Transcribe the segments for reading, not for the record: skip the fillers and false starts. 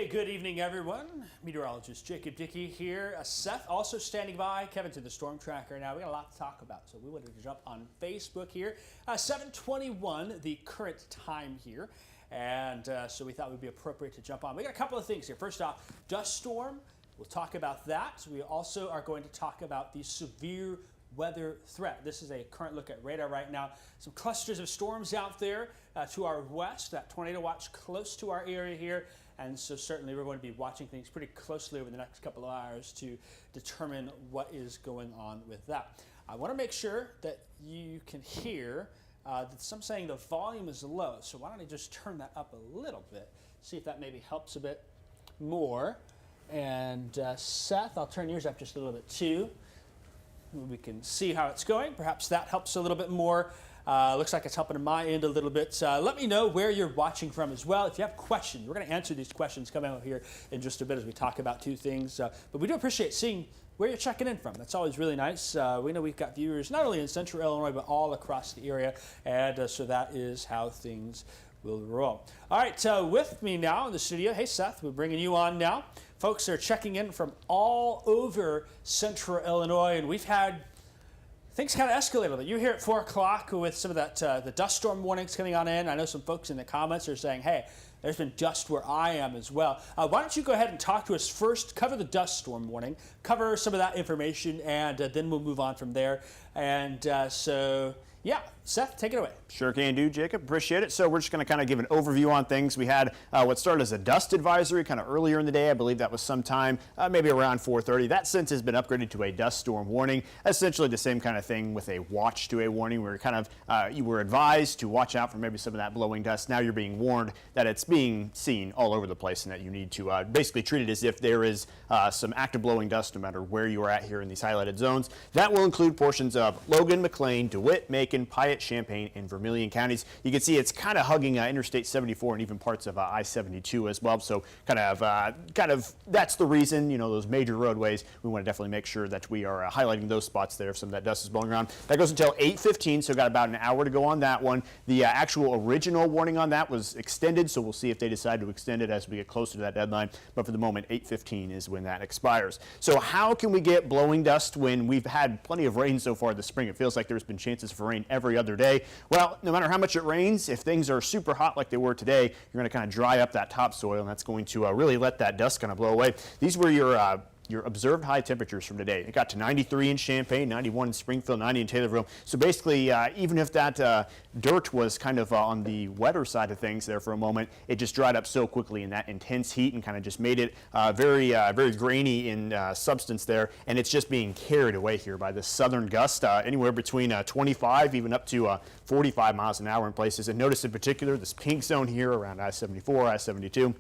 Hey, good evening, everyone. Meteorologist Jacob Dickey here. Seth also standing by. Kevin's in the storm tracker now. We got a lot to talk about, so we wanted to jump on Facebook here. 7:21, the current time here, and so we thought it would be appropriate to jump on. We got a couple of things here. First off, dust storm. We'll talk about that. We also are going to talk about the severe weather threat. This is a current look at radar right now. Some clusters of storms out there to our west. That tornado watch close to our area here. And so certainly we're going to be watching things pretty closely over the next couple of hours to determine what is going on with that. I want to make sure that you can hear that some saying the volume is low. So why don't I just turn that up a little bit, see if that maybe helps a bit more. And Seth, I'll turn yours up just a little bit too. We can see how it's going. Perhaps that helps a little bit more. Looks like it's helping on my end a little bit. Let me know where you're watching from as well. If you have questions, we're going to answer these questions coming out here in just a bit as we talk about two things. But we do appreciate seeing where you're checking in from. That's always really nice. We know we've got viewers not only in Central Illinois, but all across the area. And so that is how things will roll. All right, with me now in the studio, hey Seth, we're bringing you on now. Folks are checking in from all over Central Illinois, and we've had things kind of escalate a little bit. You're here at 4 o'clock with some of that the dust storm warnings coming on in. I know some folks in the comments are saying, hey, there's been dust where I am as well. Why don't you go ahead and talk to us first, cover the dust storm warning, cover some of that information, and then we'll move on from there. And so, yeah, Seth, take it away. Sure can do, Jacob. Appreciate it. So we're just going to kind of give an overview on things. We had what started as a dust advisory kind of earlier in the day. I believe that was sometime maybe around 4:30. That since has been upgraded to a dust storm warning. Essentially the same kind of thing with a watch to a warning. Where kind of you were advised to watch out for maybe some of that blowing dust. Now you're being warned that it's being seen all over the place and that you need to basically treat it as if there is some active blowing dust no matter where you are at here in these highlighted zones. That will include portions of Logan, McLean, DeWitt, Macon, Piatt, Champaign, and Vermilion counties. You can see it's kind of hugging Interstate 74 and even parts of I-72 as well. So kind of that's the reason, you know, those major roadways, we want to definitely make sure that we are highlighting those spots there if some of that dust is blowing around. That goes until 8:15, so got about an hour to go on that one. The actual original warning on that was extended, so we'll see if they decide to extend it as we get closer to that deadline. But for the moment, 8:15 is when that expires. So how can we get blowing dust when we've had plenty of rain so far this spring? It feels like there's been chances for rain every other day. Well, no matter how much it rains, if things are super hot like they were today, you're going to kind of dry up that topsoil, and that's going to really let that dust kind of blow away. These were your observed high temperatures from today. It got to 93 in Champaign, 91 in Springfield, 90 in Taylorville. So basically, even if that dirt was kind of on the wetter side of things there for a moment, it just dried up so quickly in that intense heat and kind of just made it very grainy in substance there. And it's just being carried away here by this southern gust, anywhere between 25 even up to 45 miles an hour in places. And notice in particular this pink zone here around I-74, I-72.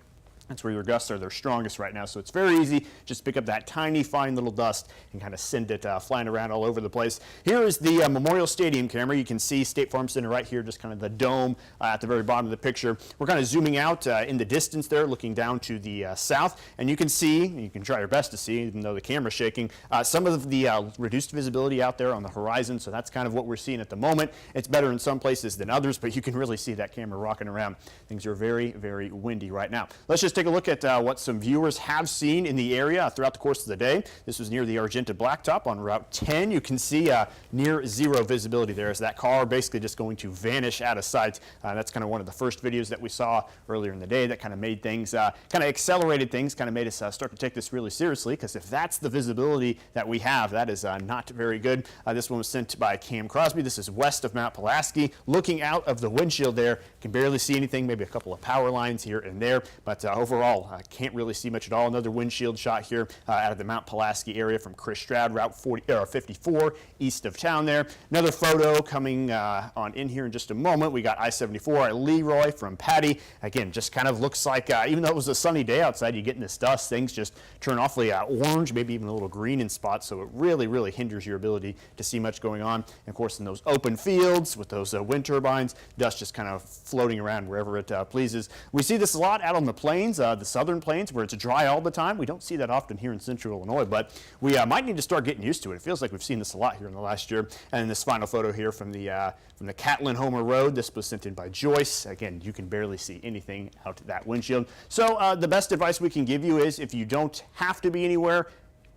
That's where your gusts are their strongest right now. So it's very easy just to pick up that tiny, fine little dust and kind of send it flying around all over the place. Here is the Memorial Stadium camera. You can see State Farm Center right here, just kind of the dome at the very bottom of the picture. We're kind of zooming out in the distance there, looking down to the south. And you can see, you can try your best to see, even though the camera's shaking, some of the reduced visibility out there on the horizon. So that's kind of what we're seeing at the moment. It's better in some places than others, but you can really see that camera rocking around. Things are very, very windy right now. Let's just take a look at what some viewers have seen in the area throughout the course of the day. This was near the Argenta Blacktop on Route 10. You can see near zero visibility there as that car basically just going to vanish out of sight. That's kind of one of the first videos that we saw earlier in the day that kind of made things, kind of accelerated things, kind of made us start to take this really seriously, because if that's the visibility that we have, that is not very good. This one was sent by Cam Crosby. This is west of Mount Pulaski. Looking out of the windshield there, can barely see anything, maybe a couple of power lines here and there, but overall, can't really see much at all. Another windshield shot here out of the Mount Pulaski area from Chris Stroud, Route 54 east of town there. Another photo coming on in here in just a moment. We got I-74 at Leroy from Patty. Again, just kind of looks like, even though it was a sunny day outside, you get in this dust, things just turn awfully orange, maybe even a little green in spots, so it really, really hinders your ability to see much going on. And of course, in those open fields with those wind turbines, dust just kind of floating around wherever it pleases. We see this a lot out on the plains. plains, the southern plains, where it's dry all the time. We don't see that often here in central Illinois, but we might need to start getting used to it. It feels like we've seen this a lot here in the last year. And this final photo here from the Catlin Homer Road. This was sent in by Joyce. Again, you can barely see anything out that windshield. So the best advice we can give you is if you don't have to be anywhere,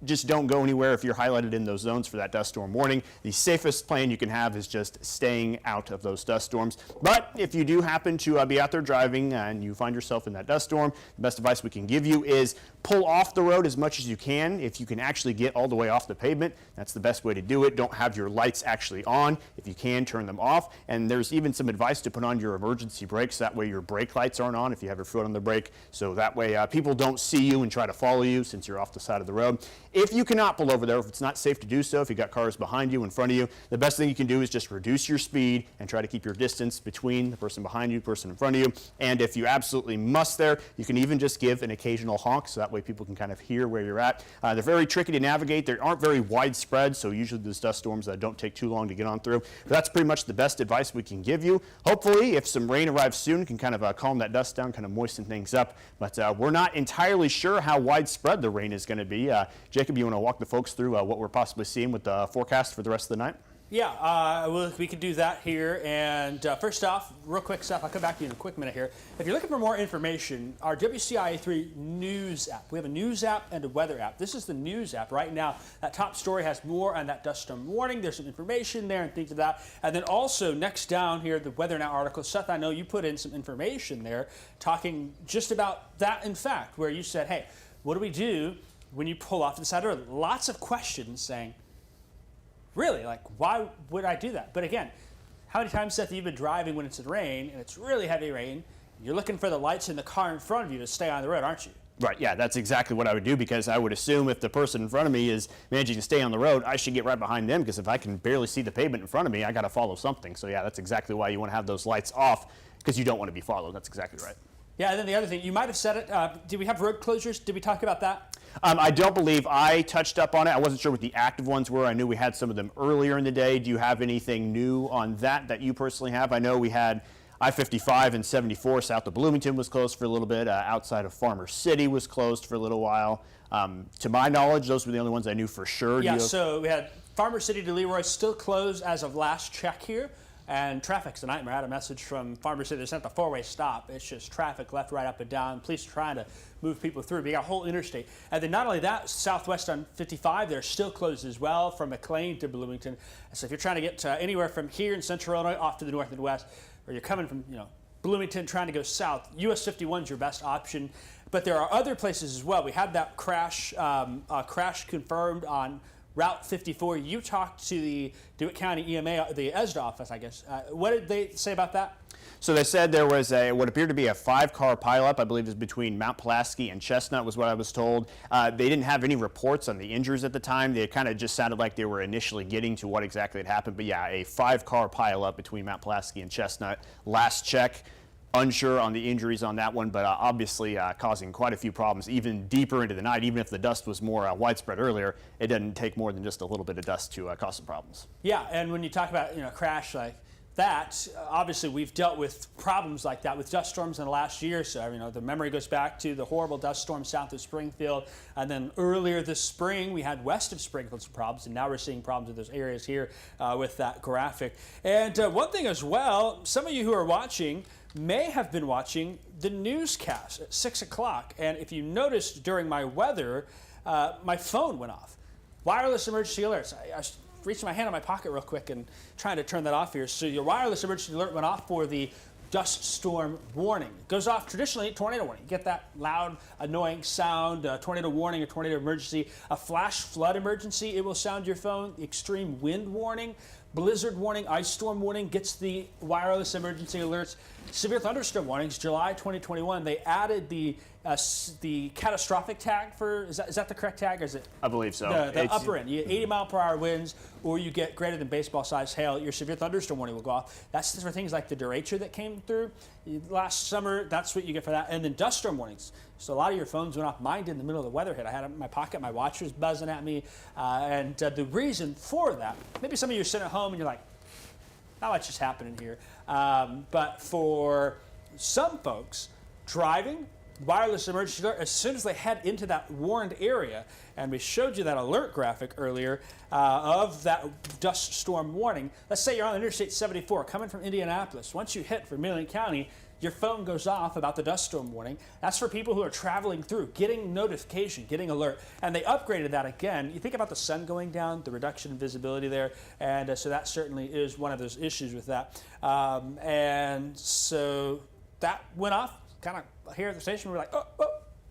just don't go anywhere if you're highlighted in those zones for that dust storm warning. The safest plan you can have is just staying out of those dust storms. But if you do happen to be out there driving and you find yourself in that dust storm, the best advice we can give you is pull off the road as much as you can. If you can actually get all the way off the pavement, that's the best way to do it. Don't have your lights actually on. If you can, turn them off. And there's even some advice to put on your emergency brakes. That way your brake lights aren't on if you have your foot on the brake. So that way people don't see you and try to follow you since you're off the side of the road. If you cannot pull over there, if it's not safe to do so, if you've got cars behind you, in front of you, the best thing you can do is just reduce your speed and try to keep your distance between the person behind you, the person in front of you. And if you absolutely must there, you can even just give an occasional honk so that way people can kind of hear where you're at. They're very tricky to navigate. They aren't very widespread, so usually those dust storms don't take too long to get on through. But that's pretty much the best advice we can give you. Hopefully, if some rain arrives soon, can kind of calm that dust down, kind of moisten things up. But we're not entirely sure how widespread the rain is going to be. Jacob, you want to walk the folks through what we're possibly seeing with the forecast for the rest of the night? Yeah, we can do that here. And first off, real quick, Seth, I'll come back to you in a quick minute here. If you're looking for more information, our WCIA3 news app. We have a news app and a weather app. This is the news app right now. That top story has more on that dust storm warning. There's some information there and things like that. And then also next down here, the Weather Now article. Seth, I know you put in some information there talking just about that, in fact, where you said, hey, what do we do when you pull off to the side of the road? Lots of questions saying, really, like, why would I do that? But again, how many times, Seth, you've been driving when it's in rain and it's really heavy rain, you're looking for the lights in the car in front of you to stay on the road, aren't you? Right, yeah, that's exactly what I would do, because I would assume if the person in front of me is managing to stay on the road, I should get right behind them, because if I can barely see the pavement in front of me, I got to follow something. So yeah, that's exactly why you want to have those lights off, because you don't want to be followed. That's exactly right. Yeah, and then the other thing, you might have said it, did we have road closures? Did we talk about that? I don't believe I touched up on it. I wasn't sure what the active ones were. I knew we had some of them earlier in the day. Do you have anything new on that you personally have? I know we had I-55 and 74 south of Bloomington was closed for a little bit. Outside of Farmer City was closed for a little while. To my knowledge, those were the only ones I knew for sure. Yeah, so we had Farmer City to Leroy still closed as of last check here. And traffic's a nightmare. I had a message from Farmer City. They sent the four-way stop. It's just traffic left, right, up, and down. Police trying to move people through. We got a whole interstate. And then not only that, southwest on 55, they're still closed as well from McLean to Bloomington. So if you're trying to get anywhere from here in central Illinois off to the north and west, or you're coming from Bloomington trying to go south, US 51 is your best option. But there are other places as well. We had that crash confirmed on Route 54. You talked to the DeWitt County EMA, the ESDA office, I guess. What did they say about that? So they said there was what appeared to be a 5-car pileup. I believe it was between Mount Pulaski and Chestnut was what I was told. They didn't have any reports on the injuries at the time. They kind of just sounded like they were initially getting to what exactly had happened. But yeah, a 5-car pileup between Mount Pulaski and Chestnut. Last check, unsure on the injuries on that one, but obviously causing quite a few problems even deeper into the night. Even if the dust was more widespread earlier, it didn't take more than just a little bit of dust to cause some problems. Yeah, and when you talk about crash like that, obviously we've dealt with problems like that with dust storms in the last year. So the memory goes back to the horrible dust storm south of Springfield, and then earlier this spring we had west of Springfield some problems, and now we're seeing problems in those areas here with that graphic. And one thing as well, some of you who are watching may have been watching the newscast at 6 o'clock, and if you noticed during my weather, my phone went off. Wireless emergency alerts. I reached my hand in my pocket real quick and trying to turn that off here. So your wireless emergency alert went off for the dust storm warning. It goes off traditionally, tornado warning. You get that loud, annoying sound, tornado warning, a tornado emergency, a flash flood emergency. It will sound your phone. Extreme wind warning, blizzard warning, ice storm warning gets the wireless emergency alerts. Severe thunderstorm warnings, July 2021, they added the catastrophic tag for, is that the correct tag, or is it? I believe so. The upper end. You get 80-mile-per-hour winds, or you get greater than baseball-sized hail, your severe thunderstorm warning will go off. That's for things like the derecho that came through last summer. That's what you get for that. And then dust storm warnings. So a lot of your phones went off. Mine did in the middle of the weather hit. I had it in my pocket. My watch was buzzing at me. And the reason for that, maybe some of you are sitting at home and you're like, not much is happening here. But for some folks, driving, wireless emergency alert as soon as they head into that warned area. And we showed you that alert graphic earlier of that dust storm warning. Let's say you're on Interstate 74 coming from Indianapolis. Once you hit Vermilion County, your phone goes off about the dust storm warning. That's for people who are traveling through, getting notification, getting alert. And they upgraded that again. You think about the sun going down, the reduction in visibility there, and so that certainly is one of those issues with that. And so that went off. Kind of here at the station, we're like, oh,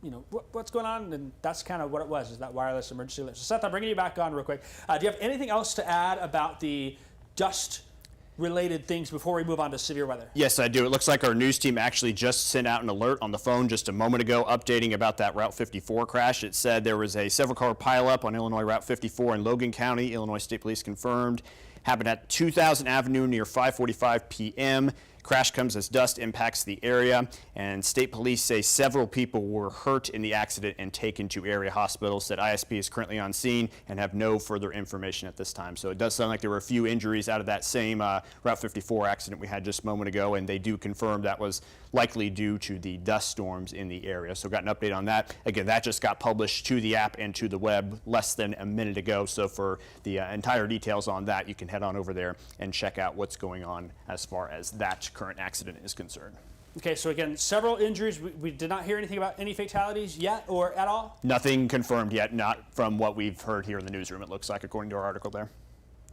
you know, what's going on? And that's kind of what it was, is that wireless emergency alert. So Seth, I'm bringing you back on real quick. Do you have anything else to add about the dust-related things before we move on to severe weather? Yes, I do. It looks like our news team actually just sent out an alert on the phone just a moment ago updating about that Route 54 crash. It said there was a several-car pileup on Illinois Route 54 in Logan County. Illinois State Police confirmed. Happened at 2000 Avenue near 5:45 p.m. Crash comes as dust impacts the area, and state police say several people were hurt in the accident and taken to area hospitals. Said ISP is currently on scene and have no further information at this time. So it does sound like there were a few injuries out of that same Route 54 accident we had just a moment ago, and they do confirm that was likely due to the dust storms in the area. So got an update on that. Again, that just got published to the app and to the web less than a minute ago. So for the entire details on that, you can head on over there and check out what's going on as far as that current accident is concerned. Okay, so again, several injuries. We did not hear anything about any fatalities yet or at all? Nothing confirmed yet, not from what we've heard here in the newsroom, it looks like, according to our article there.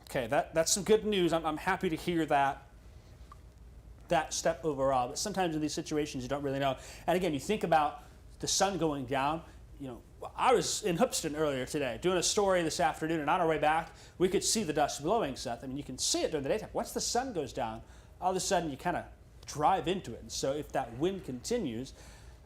Okay, that's some good news. I'm happy to hear that step overall. But sometimes in these situations, you don't really know. And again, you think about the sun going down. You know, I was in Hoopston earlier today doing a story this afternoon, and on our way back, we could see the dust blowing, Seth. I mean, you can see it during the daytime. Once the sun goes down, all of a sudden you kind of drive into it. And so if that wind continues,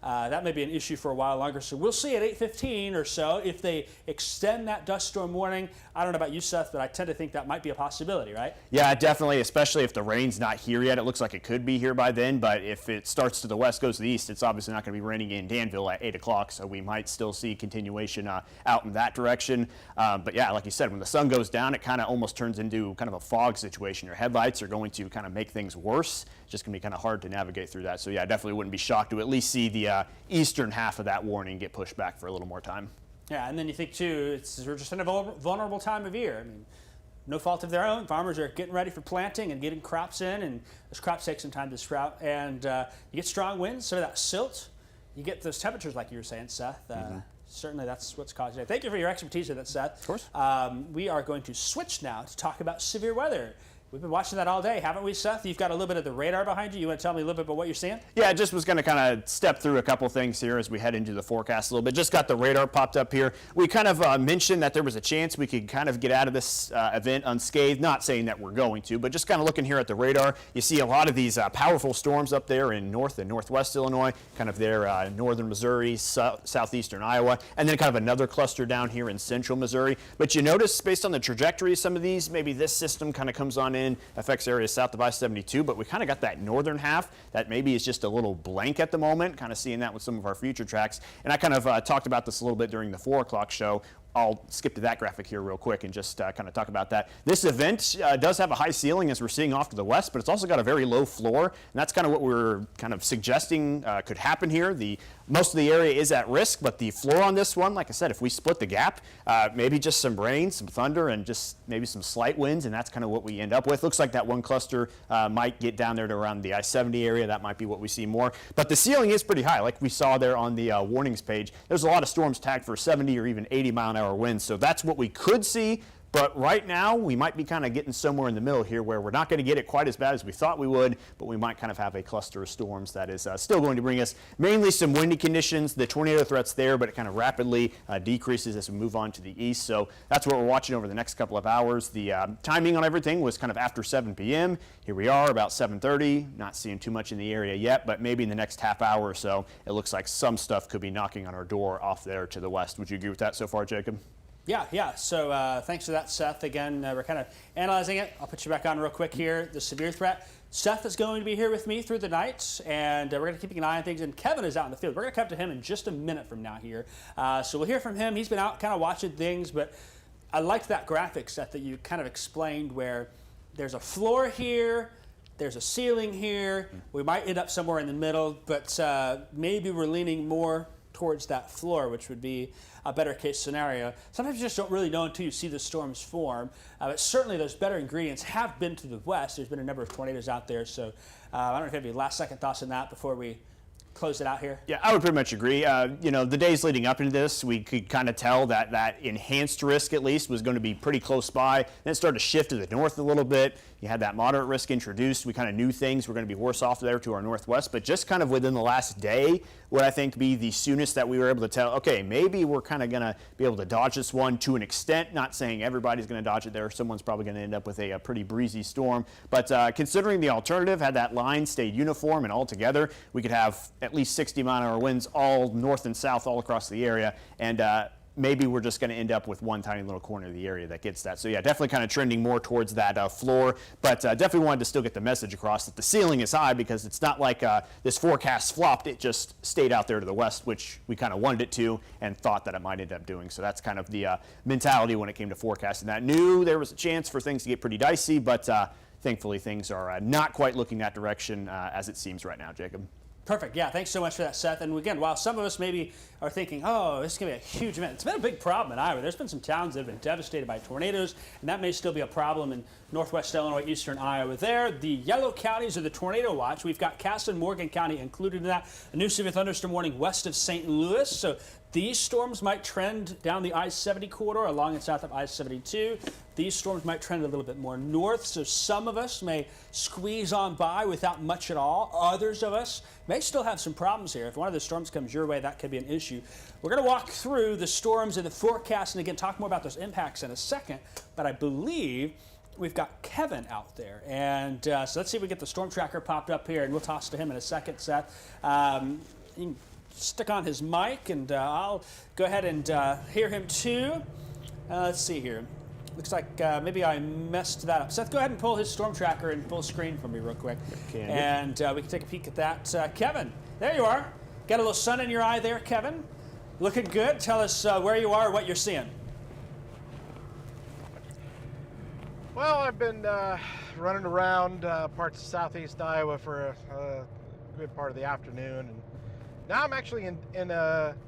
that may be an issue for a while longer. So we'll see at 8:15 or so if they extend that dust storm warning. I don't know about you, Seth, but I tend to think that might be a possibility, right? Yeah, definitely, especially if the rain's not here yet. It looks like it could be here by then, but if it starts to the west, goes to the east, it's obviously not going to be raining in Danville at 8 o'clock, so we might still see continuation out in that direction. But yeah, like you said, when the sun goes down, it kind of almost turns into kind of a fog situation. Your headlights are going to kind of make things worse. It's just going to be kind of hard to navigate through that. So yeah, I definitely wouldn't be shocked to at least see the eastern half of that warning get pushed back for a little more time. Yeah, and then you think too, we're just in a vulnerable time of year. I mean, no fault of their own. Farmers are getting ready for planting and getting crops in, and those crops take some time to sprout. And you get strong winds, so that silt, you get those temperatures like you were saying, Seth. Certainly that's what's causing it. Thank you for your expertise with that, Seth. Of course. We are going to switch now to talk about severe weather. We've been watching that all day, haven't we, Seth? You've got a little bit of the radar behind you. You want to tell me a little bit about what you're seeing? Yeah, I just was going to kind of step through a couple things here as we head into the forecast a little bit. Just got the radar popped up here. We kind of mentioned that there was a chance we could kind of get out of this event unscathed. Not saying that we're going to, but just kind of looking here at the radar. You see a lot of these powerful storms up there in north and northwest Illinois, kind of there northern Missouri, southeastern Iowa, and then kind of another cluster down here in central Missouri. But you notice, based on the trajectory of some of these, maybe this system kind of comes on in, affects areas south of I-72, but we kind of got that northern half that maybe is just a little blank at the moment, kind of seeing that with some of our future tracks. And I kind of talked about this a little bit during the 4 o'clock show. I'll skip to that graphic here real quick and just kind of talk about that. This event does have a high ceiling, as we're seeing off to the west, but it's also got a very low floor, and that's kind of what we're kind of suggesting could happen here. Most of the area is at risk, but the floor on this one, like I said, if we split the gap, maybe just some rain, some thunder, and just maybe some slight winds, and that's kind of what we end up with. Looks like that one cluster might get down there to around the I-70 area. That might be what we see more. But the ceiling is pretty high. Like we saw there on the warnings page, there's a lot of storms tagged for 70 or even 80-mile-an-hour winds. So that's what we could see. But right now, we might be kind of getting somewhere in the middle here where we're not going to get it quite as bad as we thought we would, but we might kind of have a cluster of storms that is still going to bring us mainly some windy conditions. The tornado threat's there, but it kind of rapidly decreases as we move on to the east. So that's what we're watching over the next couple of hours. The timing on everything was kind of after 7 p.m. Here we are, about 7:30. Not seeing too much in the area yet, but maybe in the next half hour or so, it looks like some stuff could be knocking on our door off there to the west. Would you agree with that so far, Jacob? Yeah. So thanks for that, Seth. Again, we're kind of analyzing it. I'll put you back on real quick here. The severe threat. Seth is going to be here with me through the night, and we're going to keep an eye on things. And Kevin is out in the field. We're going to come to him in just a minute from now here. So we'll hear from him. He's been out kind of watching things, but I liked that graphic, Seth, that you kind of explained where there's a floor here, there's a ceiling here. We might end up somewhere in the middle, but maybe we're leaning more towards that floor, which would be a better case scenario. Sometimes you just don't really know until you see the storms form. But certainly those better ingredients have been to the west. There's been a number of tornadoes out there. So I don't know if you have any last second thoughts on that before we close it out here. Yeah, I would pretty much agree. The days leading up into this, we could kind of tell that enhanced risk, at least, was going to be pretty close by. Then it started to shift to the north a little bit. You had that moderate risk introduced. We kind of knew things were going to be worse off there to our northwest. But just kind of within the last day would, I think, be the soonest that we were able to tell, okay, maybe we're kind of going to be able to dodge this one to an extent. Not saying everybody's going to dodge it there. Someone's probably going to end up with a pretty breezy storm. But considering the alternative, had that line stayed uniform and all together, we could have at least 60-mile-an-hour winds all north and south all across the area. And maybe we're just going to end up with one tiny little corner of the area that gets that. So yeah, definitely kind of trending more towards that floor, but definitely wanted to still get the message across that the ceiling is high, because it's not like this forecast flopped. It just stayed out there to the west, which we kind of wanted it to and thought that it might end up doing. So that's kind of the mentality when it came to forecasting that. Knew there was a chance for things to get pretty dicey, but thankfully things are not quite looking that direction as it seems right now, Jacob. Perfect. Yeah, thanks so much for that, Seth. And again, while some of us maybe are thinking, oh, this is going to be a huge event, it's been a big problem in Iowa. There's been some towns that have been devastated by tornadoes, and that may still be a problem in northwest Illinois, eastern Iowa there. The yellow counties are the tornado watch. We've got Cass and Morgan County included in that. A new severe thunderstorm warning west of St. Louis. So these storms might trend down the I-70 corridor along and south of I-72. These storms might trend a little bit more north, so some of us may squeeze on by without much at all. Others of us may still have some problems here. If one of the storms comes your way, that could be an issue. We're going to walk through the storms and the forecast and again talk more about those impacts in a second, but I believe we've got Kevin out there. And so let's see if we get the storm tracker popped up here, and we'll toss to him in a second, Seth. You can stick on his mic, and I'll go ahead and hear him too. Let's see here. Looks like maybe I messed that up. Seth, go ahead and pull his storm tracker and full screen for me real quick. And we can take a peek at that. Kevin, there you are. Got a little sun in your eye there, Kevin. Looking good. Tell us where you are, what you're seeing. Well, I've been running around parts of southeast Iowa for a good part of the afternoon, and now I'm actually in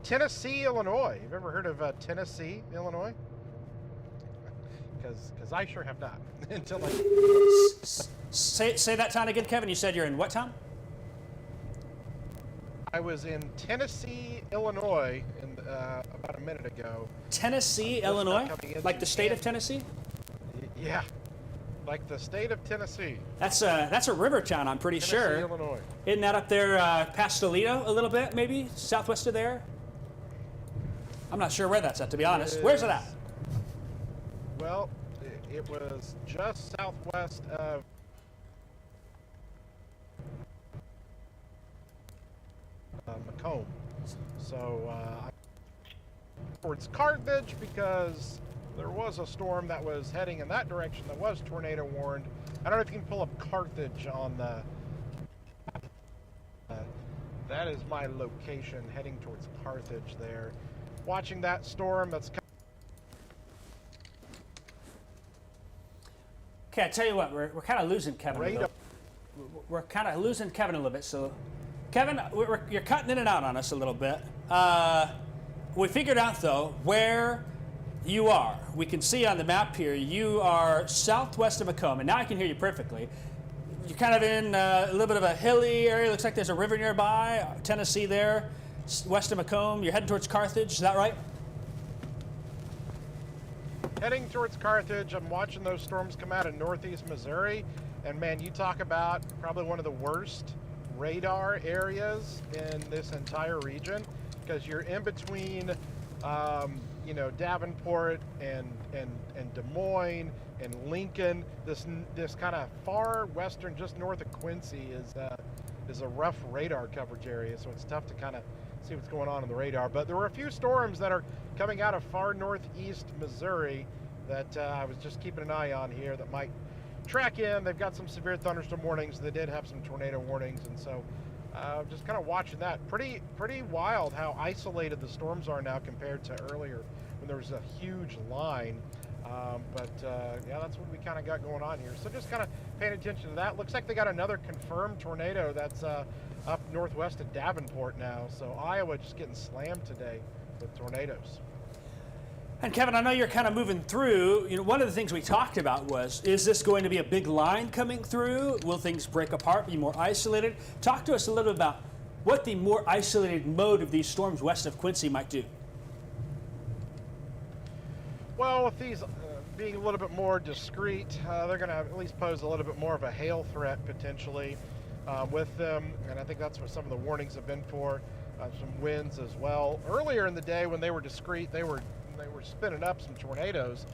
Tennessee, Illinois. You've ever heard of Tennessee, Illinois? Because I sure have not. Until Say that town again, Kevin. You said you're in what town? I was in Tennessee, Illinois, about a minute ago. Tennessee, Illinois? Like the state of Tennessee? Yeah, like the state of Tennessee. That's a river town, I'm pretty sure. Tennessee, Illinois. Isn't that up there past Toledo a little bit, maybe? Southwest of there? I'm not sure where that's at, to be honest. Where's it at? Well, it was just southwest of Macomb. So towards Carthage, because there was a storm that was heading in that direction that was tornado warned. I don't know if you can pull up Carthage on the that is my location, heading towards Carthage there. Watching that storm that's Okay, I tell you what, we're kind of losing Kevin a little. We're kind of losing Kevin a little bit. So, Kevin, you're cutting in and out on us a little bit. We figured out, though, where you are. We can see on the map here, you are southwest of Macomb, and now I can hear you perfectly. You're kind of in a little bit of a hilly area. Looks like there's a river nearby, Tennessee there, west of Macomb. You're heading towards Carthage, is that right? Heading towards Carthage. I'm watching those storms come out of northeast Missouri, and man, you talk about probably one of the worst radar areas in this entire region, because you're in between Davenport and Des Moines and Lincoln. This kind of far western, just north of Quincy, is a rough radar coverage area, so it's tough to kind of see what's going on the radar. But there were a few storms that are coming out of far northeast Missouri that I was just keeping an eye on here that might track in. They've got some severe thunderstorm warnings. They did have some tornado warnings, and so just kind of watching that. Pretty wild how isolated the storms are now compared to earlier when there was a huge line Yeah, that's what we kind of got going on here. So just kind of paying attention to that. Looks like they got another confirmed tornado that's up northwest of Davenport now. So Iowa just getting slammed today with tornadoes. And Kevin, I know you're kind of moving through. You know, one of the things we talked about was, is this going to be a big line coming through? Will things break apart, be more isolated? Talk to us a little bit about what the more isolated mode of these storms west of Quincy might do. Well, with these being a little bit more discreet, they're going to at least pose a little bit more of a hail threat potentially with them. And I think that's what some of the warnings have been for. Some winds as well. Earlier in the day when they were discreet, they were spinning up some tornadoes.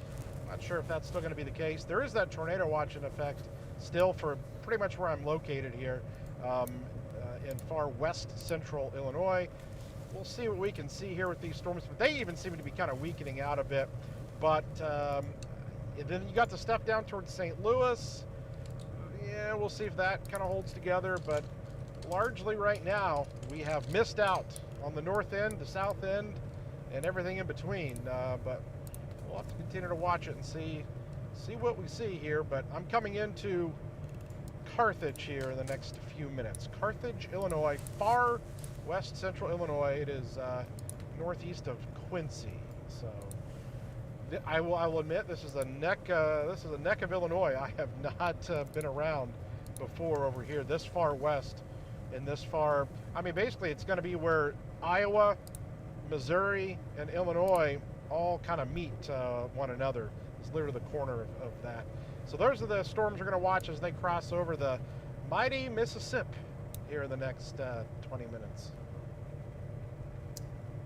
Not sure if that's still going to be the case. There is that tornado watch in effect still for pretty much where I'm located here in far west central Illinois. We'll see what we can see here with these storms, but they even seem to be kind of weakening out a bit. But then you got the stuff down towards St. Louis. Yeah, we'll see if that kind of holds together, but largely right now we have missed out on the north end, the south end, and everything in between, but we'll have to continue to watch it and see what we see here. But I'm coming into Carthage here in the next few minutes. Carthage, Illinois, far west central Illinois. It is northeast of Quincy. So I will admit this is a neck of Illinois I have not been around before over here this far west and this far. I mean, basically it's going to be where Iowa, Missouri, and Illinois all kind of meet one another. It's literally the corner of that. So those are the storms we're going to watch as they cross over the mighty Mississippi here in the next 20 minutes.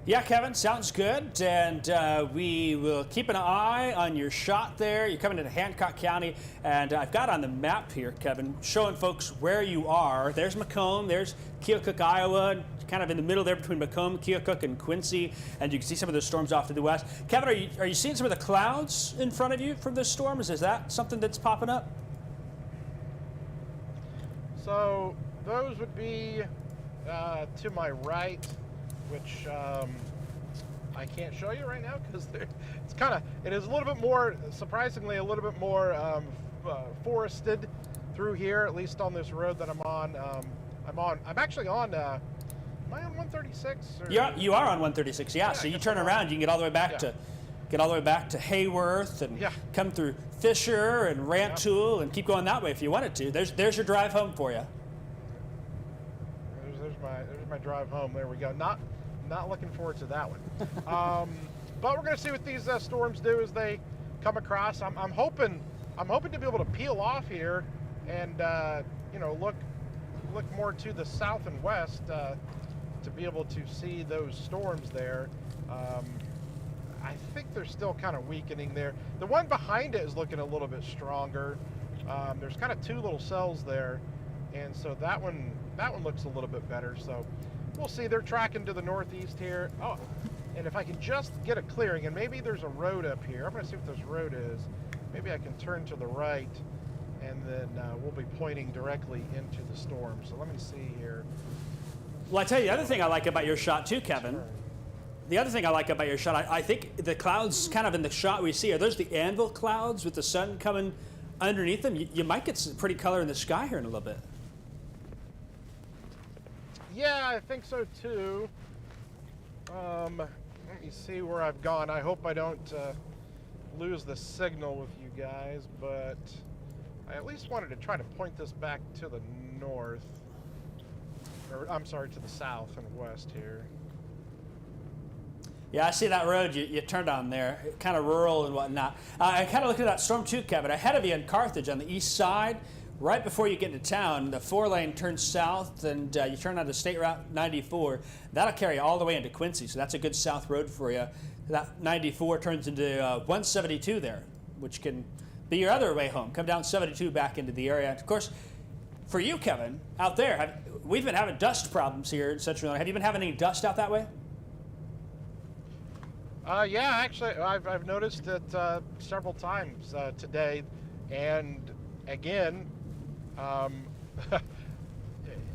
Yeah, Kevin, sounds good. And we will keep an eye on your shot there. You're coming into Hancock County, and I've got on the map here, Kevin, showing folks where you are. There's Macomb, there's Keokuk, Iowa, kind of in the middle there between Macomb, Keokuk, and Quincy, and you can see some of those storms off to the west. Kevin, are you seeing some of the clouds in front of you from the storms? Is that something that's popping up? So those would be to my right, which I can't show you right now because it is a little bit more, surprisingly, a little bit more forested through here, at least on this road that I'm on. I'm actually on, am I on 136? You are on 136, yeah. So you turn around, you can get all the way back to Hayworth and come through Fisher and Rantoul and keep going that way if you wanted to. There's your drive home for you. There's my drive home. There we go. Not looking forward to that one. But we're going to see what these storms do as they come across. I'm hoping to be able to peel off here and look more to the south and west to be able to see those storms there. I think they're still kind of weakening there. The one behind it is looking a little bit stronger. There's kind of two little cells there, and so that one looks a little bit better. So we'll see. They're tracking to the northeast here. Oh, and if I can just get a clearing, and maybe there's a road up here. I'm going to see what this road is. Maybe I can turn to the right, and then we'll be pointing directly into the storm. So let me see here. Well, I tell you, the other thing I like about your shot too, Kevin. The other thing I like about your shot, I think the clouds kind of in the shot we see, are those the anvil clouds with the sun coming underneath them? You might get some pretty color in the sky here in a little bit. Yeah, I think so too. Let me see where I've gone. I hope I don't lose the signal with you guys, but I at least wanted to try to point this back to the north. Or, I'm sorry, to the south and west here. Yeah, I see that road you turned on there, kind of rural and whatnot. I kind of looked at that storm too, Kevin. Ahead of you in Carthage on the east side, right before you get into town, the 4-lane turns south and you turn onto State Route 94. That'll carry you all the way into Quincy, so that's a good south road for you. That 94 turns into 172 there, which can be your other way home. Come down 72 back into the area. Of course, for you, Kevin, out there, we've been having dust problems here in Central Illinois. Have you been having any dust out that way? Yeah, actually, I've noticed it several times today, and again,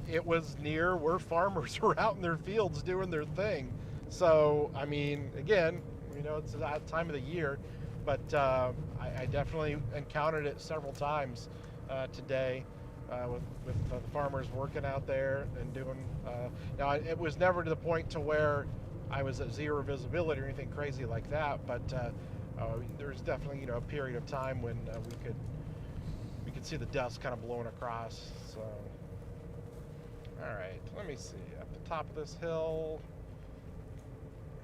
it was near where farmers were out in their fields doing their thing. So, I mean, again, it's that time of the year but I definitely encountered it several times today with the farmers working out there and doing. Now, it was never to the point to where I was at zero visibility or anything crazy like that, but there's definitely a period of time when we could see the dust kind of blowing across. So, all right, let me see at the top of this hill.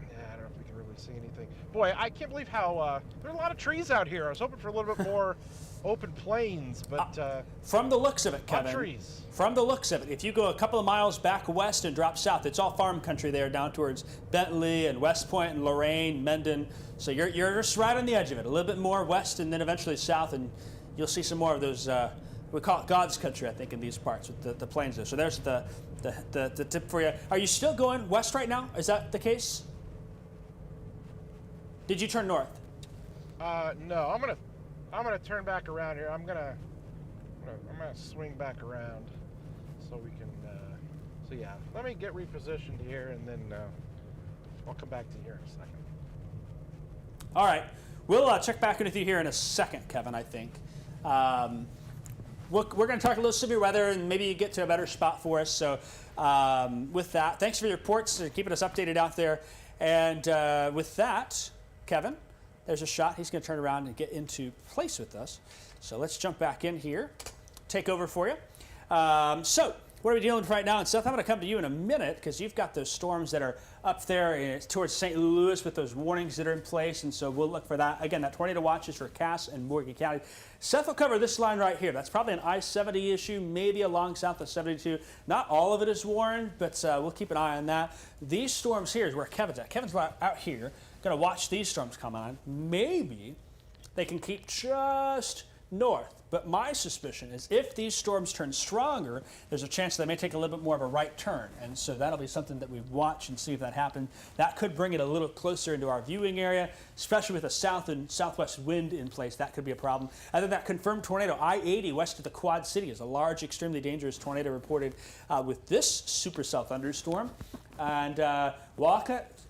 Yeah, I don't know if we can really see anything. Boy, I can't believe how there are a lot of trees out here. I was hoping for a little bit more open plains, but from the looks of it, Kevin, trees. From the looks of it, if you go a couple of miles back west and drop south, it's all farm country there down towards Bentley and West Point and Lorain, Mendon. So you're just right on the edge of it, a little bit more west and then eventually south, and you'll see some more of those. We call it God's country, I think, in these parts with the plains there. So there's the tip for you. Are you still going west right now? Is that the case? Did you turn north? No, I'm gonna turn back around here. I'm gonna swing back around so we can. So yeah, let me get repositioned here, and then I'll come back to you here in a second. All right, we'll check back in with you here in a second, Kevin. I think. We're going to talk a little severe weather, and maybe you get to a better spot for us. So with that, thanks for your reports and keeping us updated out there. And with that, Kevin, there's a shot. He's going to turn around and get into place with us. So let's jump back in here, take over for you. So what are we dealing with right now? And Seth, I'm going to come to you in a minute because you've got those storms that are up there towards St. Louis with those warnings that are in place. And so we'll look for that. Again, that tornado watch is for Cass and Morgan County. Seth will cover this line right here. That's probably an I-70 issue, maybe along south of 72. Not all of it is warned, but we'll keep an eye on that. These storms here is where Kevin's at. Kevin's out here. Going to watch these storms come on. Maybe they can keep just north. But my suspicion is if these storms turn stronger, there's a chance they may take a little bit more of a right turn. And so that'll be something that we watch and see if that happens. That could bring it a little closer into our viewing area, especially with a south and southwest wind in place. That could be a problem. Other than that, confirmed tornado, I-80 west of the Quad City is a large, extremely dangerous tornado reported with this supercell thunderstorm. And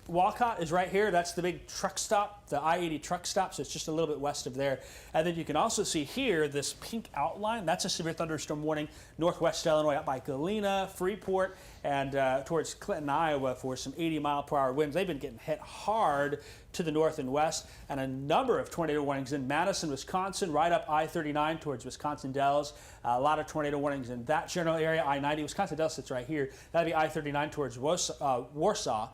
Walcott is right here. That's the big truck stop, the I-80 truck stop, so it's just a little bit west of there. And then you can also see here this pink outline. That's a severe thunderstorm warning northwest Illinois up by Galena, Freeport, and towards Clinton, Iowa for some 80-mile-per-hour winds. They've been getting hit hard to the north and west, and a number of tornado warnings in Madison, Wisconsin, right up I-39 towards Wisconsin Dells. A lot of tornado warnings in that general area. I-90, Wisconsin Dells sits right here. That'd be I-39 towards Warsaw.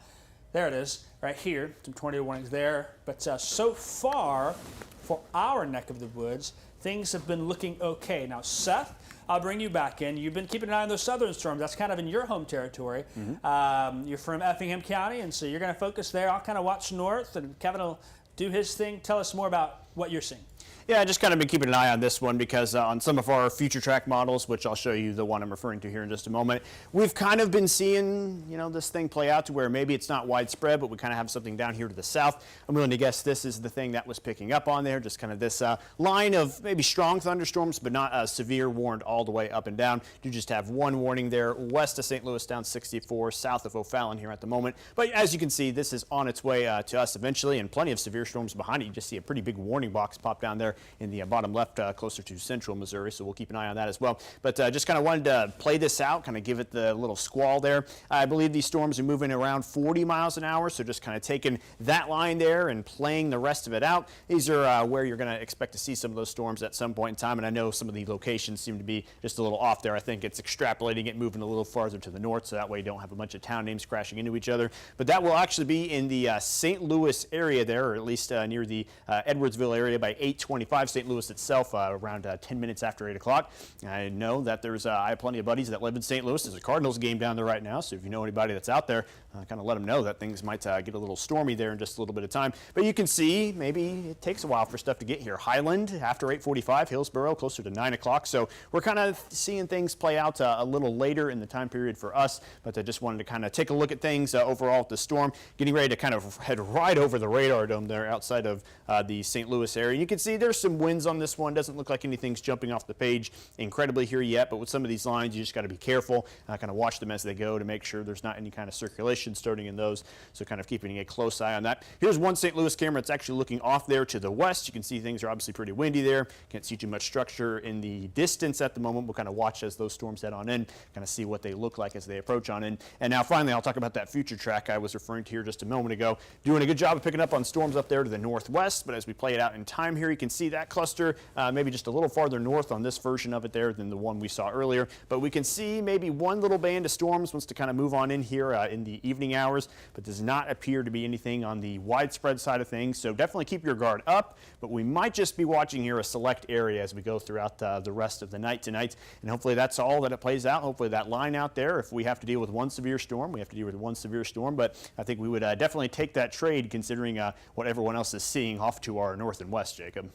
There it is, right here. Some tornado warnings there. But so far, for our neck of the woods, things have been looking okay. Now, Seth, I'll bring you back in. You've been keeping an eye on those southern storms. That's kind of in your home territory. Mm-hmm. You're from Effingham County, and so you're going to focus there. I'll kind of watch north, and Kevin will do his thing. Tell us more about what you're seeing. Yeah, I just kind of been keeping an eye on this one because on some of our future track models, which I'll show you the one I'm referring to here in just a moment, we've kind of been seeing, this thing play out to where maybe it's not widespread, but we kind of have something down here to the south. I'm willing to guess this is the thing that was picking up on there, just kind of this line of maybe strong thunderstorms, but not severe, warned all the way up and down. You just have one warning there west of St. Louis down 64, south of O'Fallon here at the moment. But as you can see, this is on its way to us eventually, and plenty of severe storms behind it. You just see a pretty big warning box pop down there in the bottom left closer to central Missouri, so we'll keep an eye on that as well. But just kind of wanted to play this out, kind of give it the little squall there. I believe these storms are moving around 40 miles an hour, so just kind of taking that line there and playing the rest of it out. These are where you're going to expect to see some of those storms at some point in time, and I know some of the locations seem to be just a little off there. I think it's extrapolating it, moving a little farther to the north, so that way you don't have a bunch of town names crashing into each other. But that will actually be in the St. Louis area there, or at least near the Edwardsville area by 8:25. St. Louis itself around 10 minutes after 8 o'clock. I know that I have plenty of buddies that live in St. Louis. There's a Cardinals game down there right now, so if you know anybody that's out there, kind of let them know that things might get a little stormy there in just a little bit of time. But you can see maybe it takes a while for stuff to get here. Highland after 8:45, Hillsborough closer to 9 o'clock. So we're kind of seeing things play out a little later in the time period for us, but I just wanted to kind of take a look at things overall at the storm, getting ready to kind of head right over the radar dome there outside of the St. Louis area. You can see there's some winds on this one. Doesn't look like anything's jumping off the page incredibly here yet, but with some of these lines, you just got to be careful, kind of watch them as they go to make sure there's not any kind of circulation starting in those, so kind of keeping a close eye on that. Here's one St. Louis camera. It's actually looking off there to the west. You can see things are obviously pretty windy there. Can't see too much structure in the distance at the moment. We'll kind of watch as those storms head on in, kind of see what they look like as they approach on in. And now finally, I'll talk about that future track I was referring to here just a moment ago. Doing a good job of picking up on storms up there to the northwest, but as we play it out in time here, you can see that cluster maybe just a little farther north on this version of it there than the one we saw earlier. But we can see maybe one little band of storms wants to kind of move on in here in the evening hours, but does not appear to be anything on the widespread side of things. So definitely keep your guard up, but we might just be watching here a select area as we go throughout the rest of the night tonight. And hopefully that's all that it plays out. Hopefully that line out there, if we have to deal with one severe storm, we have to deal with one severe storm. But I think we would definitely take that trade considering what everyone else is seeing off to our north and west, Jacob.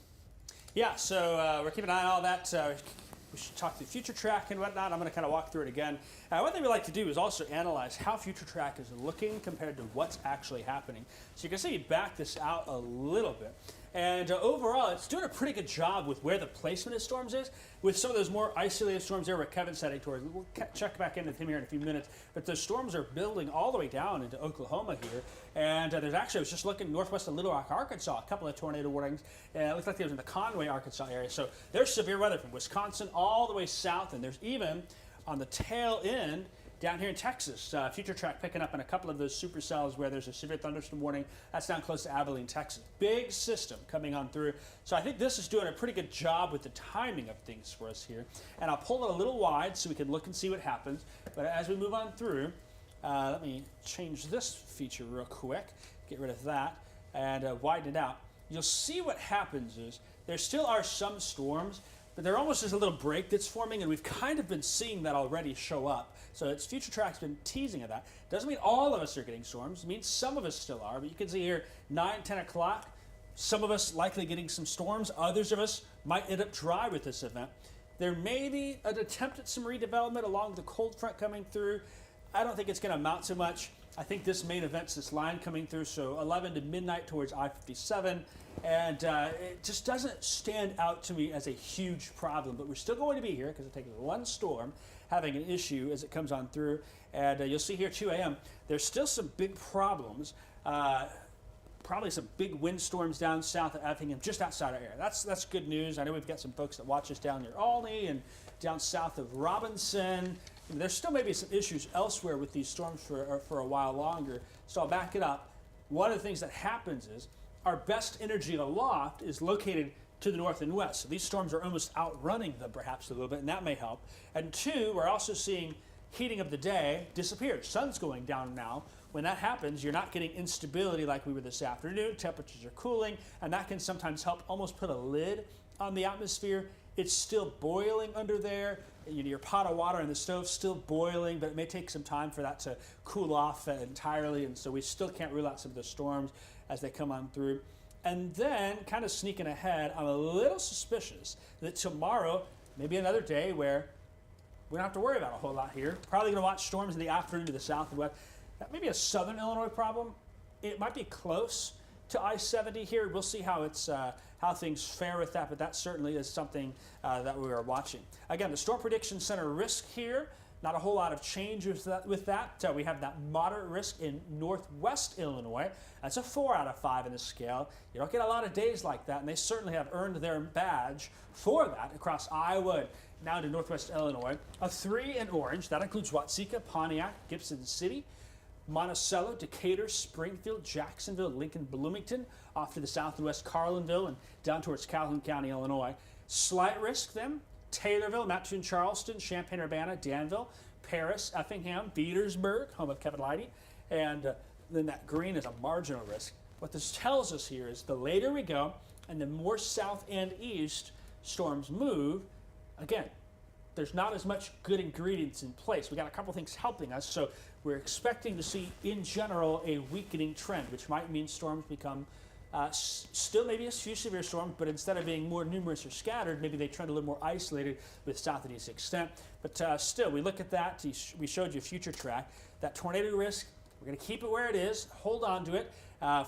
Yeah, so we're keeping an eye on all that. We should talk through future track and whatnot. I'm going to kind of walk through it again. One thing we like to do is also analyze how future track is looking compared to what's actually happening. So you can see back this out a little bit. And overall, it's doing a pretty good job with where the placement of storms is. With some of those more isolated storms there where Kevin's heading towards. We'll check back in with him here in a few minutes. But the storms are building all the way down into Oklahoma here. And there's actually, I was just looking northwest of Little Rock, Arkansas, a couple of tornado warnings. It looks like they was in the Conway, Arkansas area. So there's severe weather from Wisconsin all the way south. And there's even on the tail end down here in Texas, future track picking up in a couple of those supercells where there's a severe thunderstorm warning. That's down close to Abilene, Texas. Big system coming on through. So I think this is doing a pretty good job with the timing of things for us here. And I'll pull it a little wide so we can look and see what happens. But as we move on through, let me change this feature real quick. Get rid of that and widen it out. You'll see what happens is there still are some storms, but there almost is a little break that's forming, and we've kind of been seeing that already show up. So it's future track's been teasing of that. Doesn't mean all of us are getting storms. It means some of us still are, but you can see here 9, 10 o'clock, some of us likely getting some storms. Others of us might end up dry with this event. There may be an attempt at some redevelopment along the cold front coming through. I don't think it's going to amount to much. I think this main event's this line coming through, so 11 to midnight towards I-57, and it just doesn't stand out to me as a huge problem, but we're still going to be here because it takes one storm having an issue as it comes on through, and you'll see here 2 a.m. There's still some big problems, probably some big windstorms down south of Effingham, just outside our area. That's good news. I know we've got some folks that watch us down near Olney and down south of Robinson. There's still maybe some issues elsewhere with these storms for a while longer. So I'll back it up. One of the things that happens is our best energy aloft is located to the north and west. So these storms are almost outrunning them perhaps a little bit, and that may help. And two, we're also seeing heating of the day disappear. Sun's going down now. When that happens, you're not getting instability like we were this afternoon. Temperatures are cooling, and that can sometimes help almost put a lid on the atmosphere. It's still boiling under there. Your pot of water in the stove still boiling, but it may take some time for that to cool off entirely, and so we still can't rule out some of the storms as they come on through. And then, kind of sneaking ahead, I'm a little suspicious that tomorrow may be another day where we don't have to worry about a whole lot here. Probably going to watch storms in the afternoon to the south and west. That may be a southern Illinois problem. It might be close to I-70 here. We'll see how it's how things fare with that, but that certainly is something that we are watching. Again, the Storm Prediction Center risk here, not a whole lot of change with that. We have that moderate risk in northwest Illinois. That's a 4 out of 5 in the scale. You don't get a lot of days like that, and they certainly have earned their badge for that across Iowa and now to northwest Illinois. A 3 in orange. That includes Watseka, Pontiac, Gibson City, Monticello, Decatur, Springfield, Jacksonville, Lincoln, Bloomington, off to the south and west, Carlinville, and down towards Calhoun County, Illinois. Slight risk then, Taylorville, Mattoon, Charleston, Champaign-Urbana, Danville, Paris, Effingham, Petersburg, home of Kevin Leidy, and then that green is a marginal risk. What this tells us here is the later we go and the more south and east storms move, again, there's not as much good ingredients in place. We got a couple things helping us, so we're expecting to see, in general, a weakening trend, which might mean storms become still maybe a few severe storms, but instead of being more numerous or scattered, maybe they trend a little more isolated with south and east extent. But still, we look at that. We showed you future track. That tornado risk, we're going to keep it where it is, hold on to it.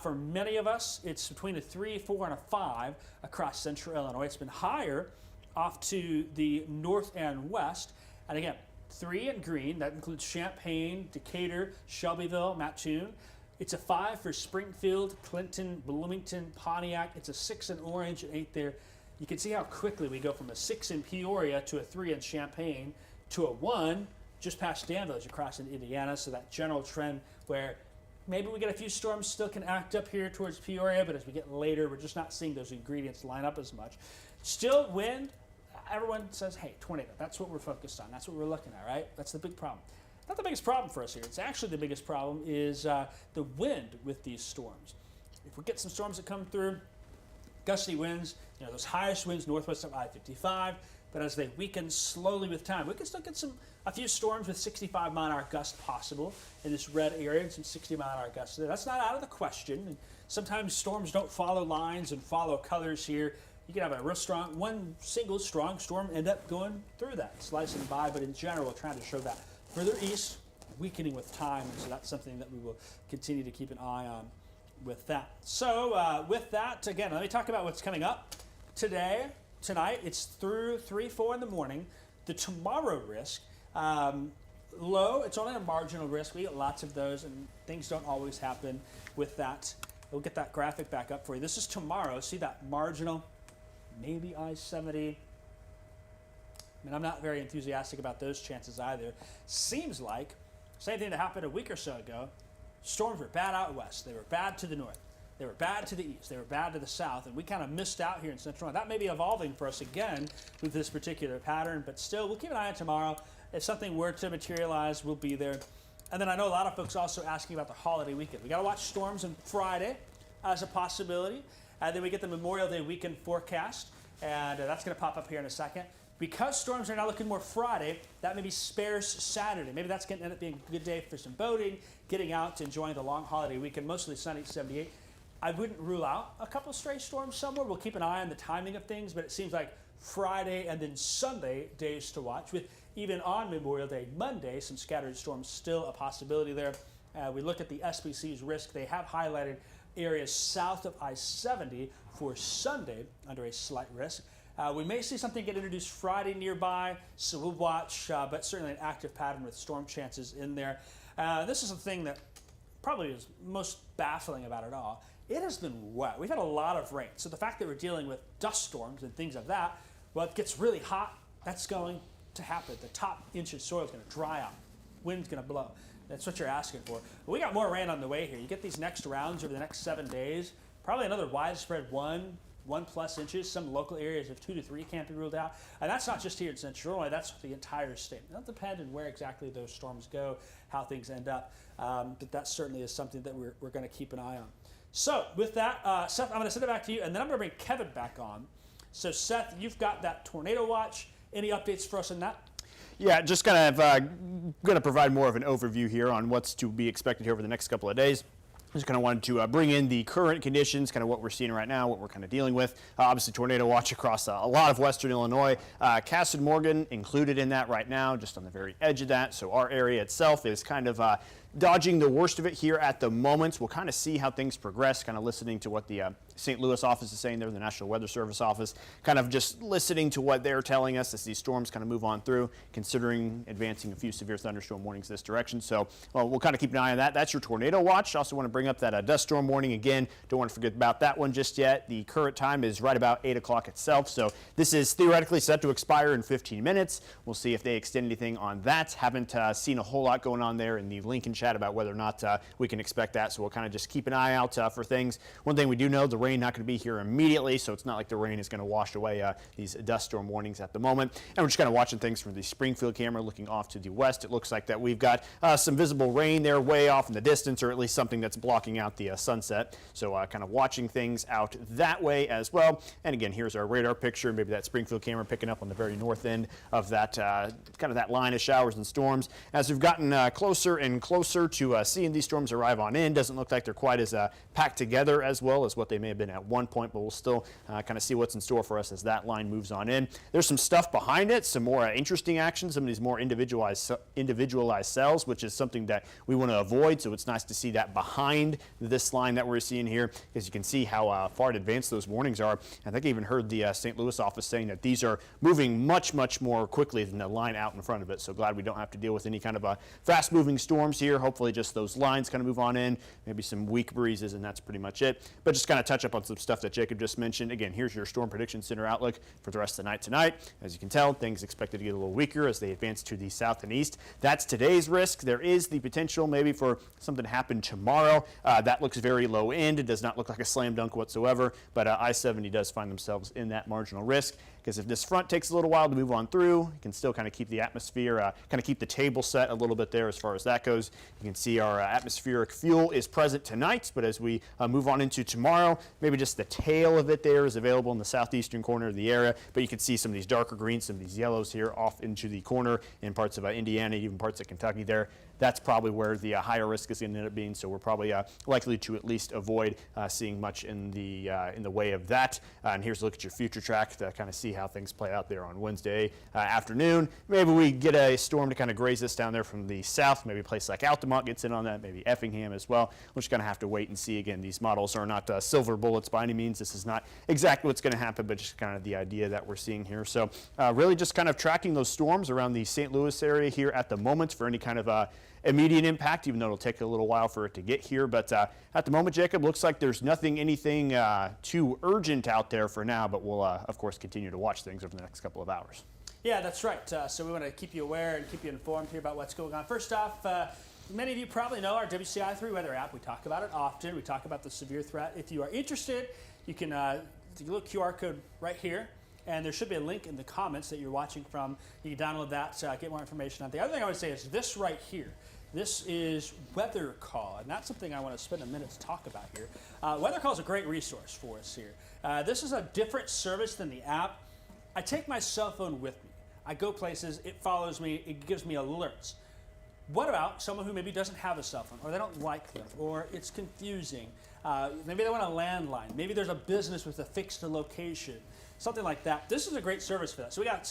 For many of us, it's between a 3, 4, and a 5 across central Illinois. It's been higher off to the north and west. And again, 3 in green, that includes Champaign, Decatur, Shelbyville, Mattoon. It's a 5 for Springfield, Clinton, Bloomington, Pontiac. It's a 6 in orange, and 8 there. You can see how quickly we go from a 6 in Peoria to a 3 in Champaign to a 1 just past Danville as you cross into Indiana. So that general trend where maybe we get a few storms still can act up here towards Peoria, but as we get later, we're just not seeing those ingredients line up as much. Still wind. Everyone says, hey, tornado. That's what we're focused on. That's what we're looking at, right? That's the big problem. Not the biggest problem for us here. It's actually the biggest problem is the wind with these storms. If we get some storms that come through, gusty winds, those highest winds northwest of I-55, but as they weaken slowly with time, we can still get a few storms with 65-mile-an-hour gusts possible in this red area and some 60-mile-an-hour gusts there. That's not out of the question. And sometimes storms don't follow lines and follow colors here. You can have a real strong, one single strong storm end up going through that, slicing by, but in general, we're trying to show that further east, weakening with time, and so that's something that we will continue to keep an eye on with that. So with that, again, let me talk about what's coming up today, tonight. It's through 3, 4 in the morning. The tomorrow risk, low, it's only a marginal risk. We get lots of those, and things don't always happen with that. We'll get that graphic back up for you. This is tomorrow. See that marginal? Maybe I-70. I mean, I'm not very enthusiastic about those chances either. Seems like, same thing that happened a week or so ago, storms were bad out west. They were bad to the north. They were bad to the east. They were bad to the south. And we kind of missed out here in central Illinois. That may be evolving for us again with this particular pattern. But still, we'll keep an eye on tomorrow. If something were to materialize, we'll be there. And then I know a lot of folks also asking about the holiday weekend. We got to watch storms on Friday as a possibility. And then we get the Memorial Day weekend forecast, and that's going to pop up here in a second. Because storms are now looking more Friday, that maybe spares Saturday. Maybe that's going to end up being a good day for some boating, getting out, enjoying the long holiday weekend, mostly sunny 78. I wouldn't rule out a couple stray storms somewhere. We'll keep an eye on the timing of things, but it seems like Friday and then Sunday days to watch, with even on Memorial Day Monday, some scattered storms still a possibility there. We look at the SPC's risk. They have highlighted areas south of I-70 for Sunday under a slight risk. We may see something get introduced Friday nearby, so we'll watch, but certainly an active pattern with storm chances in there. This is the thing that probably is most baffling about it all. It has been wet. We've had a lot of rain. So the fact that we're dealing with dust storms and things like that, well, it gets really hot. That's going to happen. The top inch of soil is going to dry out. Wind's going to blow. That's what you're asking for. But we got more rain on the way here. You get these next rounds over the next 7 days, probably another widespread 1+ inches. Some local areas of 2 to 3 can't be ruled out. And that's not just here in Central Illinois, that's the entire state. It'll depend on where exactly those storms go, how things end up. But that certainly is something that we're going to keep an eye on. So with that, Seth, I'm going to send it back to you, and then I'm going to bring Kevin back on. So Seth, you've got that tornado watch. Any updates for us on that? Yeah, just kind of going to provide more of an overview here on what's to be expected here over the next couple of days. Just kind of wanted to bring in the current conditions, kind of what we're seeing right now, what we're kind of dealing with. Obviously, tornado watch across a lot of western Illinois. Cass and Morgan included in that right now, just on the very edge of that. So our area itself is kind of dodging the worst of it here at the moment. We'll kind of see how things progress, kind of listening to what the St. Louis office is saying there, the National Weather Service office, kind of just listening to what they're telling us as these storms kind of move on through, considering advancing a few severe thunderstorm warnings this direction. So we'll kind of keep an eye on that. That's your tornado watch. Also want to bring up that dust storm warning again. Don't want to forget about that one just yet. The current time is right about 8 o'clock itself. So this is theoretically set to expire in 15 minutes. We'll see if they extend anything on that. Haven't seen a whole lot going on there in the Lincoln chat about whether or not we can expect that. So we'll kind of just keep an eye out for things. One thing we do know, the rain not going to be here immediately, so it's not like the rain is going to wash away these dust storm warnings at the moment. And we're just kind of watching things from the Springfield camera looking off to the west. It looks like that we've got some visible rain there way off in the distance, or at least something that's blocking out the sunset. So kind of watching things out that way as well. And again, here's our radar picture, maybe that Springfield camera picking up on the very north end of that kind of that line of showers and storms. As we've gotten closer and closer to seeing these storms arrive on in, doesn't look like they're quite as packed together as well as what they may have have been at one point, but we'll still kind of see what's in store for us as that line moves on in. There's some stuff behind it, some more interesting actions, some of these more individualized cells, which is something that we want to avoid. So it's nice to see that behind this line that we're seeing here, because you can see how far advanced those warnings are. I think I even heard the St. Louis office saying that these are moving much more quickly than the line out in front of it. So glad we don't have to deal with any kind of fast moving storms here. Hopefully just those lines kind of move on in, maybe some weak breezes, and that's pretty much it. But just kind of touch up on some stuff that Jacob just mentioned. Again, here's your Storm Prediction Center outlook for the rest of the night tonight. As you can tell, things expected to get a little weaker as they advance to the south and east. That's today's risk. There is the potential maybe for something to happen tomorrow. That looks very low end. It does not look like a slam dunk whatsoever, but I-70 does find themselves in that marginal risk, because if this front takes a little while to move on through, you can still kind of keep the atmosphere, kind of keep the table set a little bit there as far as that goes. You can see our atmospheric fuel is present tonight, but as we move on into tomorrow, maybe just the tail of it there is available in the southeastern corner of the area, but you can see some of these darker greens, some of these yellows here off into the corner in parts of Indiana, even parts of Kentucky there. That's probably where the higher risk is going to end up being, so we're probably likely to at least avoid seeing much in the way of that. And here's a look at your future track to kind of see how things play out there on Wednesday afternoon. Maybe we get a storm to kind of graze us down there from the south. Maybe a place like Altamont gets in on that, maybe Effingham as well. We're just going to have to wait and see. Again, these models are not silver bullets by any means. This is not exactly what's going to happen, but just kind of the idea that we're seeing here. So really just kind of tracking those storms around the St. Louis area here at the moment for any kind of immediate impact, even though it'll take a little while for it to get here. But at the moment, Jacob, looks like there's anything too urgent out there for now, but we'll, of course, continue to watch things over the next couple of hours. Yeah, that's right. So we want to keep you aware and keep you informed here about what's going on. First off, many of you probably know our WCI3 weather app. We talk about it often. We talk about the severe threat. If you are interested, you can take a little QR code right here, and there should be a link in the comments that you're watching from. You can download that, get more information on. The other thing I would say is this right here. This is Weather Call, and that's something I want to spend a minute to talk about here. Weather Call is a great resource for us here. This is a different service than the app. I take my cell phone with me. I go places, it follows me, it gives me alerts. What about someone who maybe doesn't have a cell phone, or they don't like them, or it's confusing? Maybe they want a landline. Maybe there's a business with a fixed location. Something like that. This is a great service for that. So we got,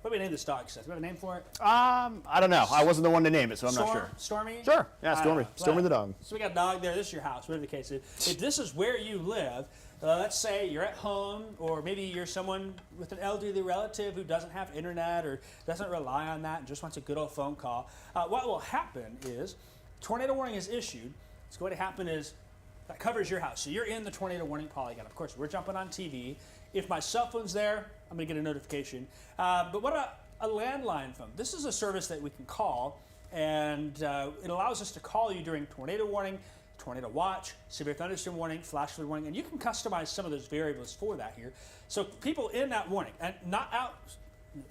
what do we name this dog, Seth? Do we have a name for it? I don't know. I wasn't the one to name it, so I'm not sure. Stormy? Sure. Yeah, Stormy. Stormy the dog. So we got a dog there. This is your house, whatever the case is. If this is where you live, let's say you're at home, or maybe you're someone with an elderly relative who doesn't have internet or doesn't rely on that and just wants a good old phone call. What will happen is tornado warning is issued. What's going to happen is that covers your house. So you're in the tornado warning polygon. Of course, we're jumping on TV. If my cell phone's there, I'm going to get a notification. But what about a landline phone? This is a service that we can call, and it allows us to call you during tornado warning, tornado watch, severe thunderstorm warning, flash flood warning, and you can customize some of those variables for that here. So people in that warning, and not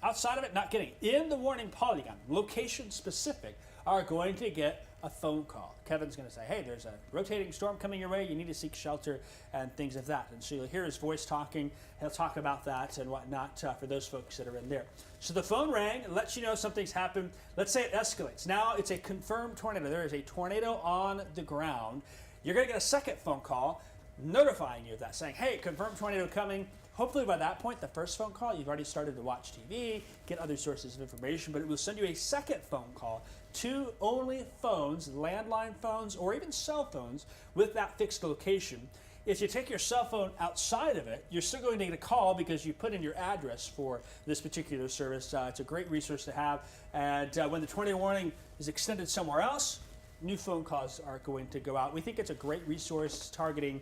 outside of it, not getting in the warning polygon, location specific, are going to get a phone call. Kevin's going to say, hey, there's a rotating storm coming your way. You need to seek shelter and things of that. And so you'll hear his voice talking. He'll talk about that and whatnot for those folks that are in there. So the phone rang. It lets you know something's happened. Let's say it escalates. Now it's a confirmed tornado. There is a tornado on the ground. You're going to get a second phone call notifying you of that, saying, hey, confirmed tornado coming. Hopefully by that point, the first phone call, you've already started to watch TV, get other sources of information, but it will send you a second phone call to only phones, landline phones, or even cell phones with that fixed location. If you take your cell phone outside of it, you're still going to get a call because you put in your address for this particular service. It's a great resource to have. And when the tornado warning is extended somewhere else, new phone calls are going to go out. We think it's a great resource targeting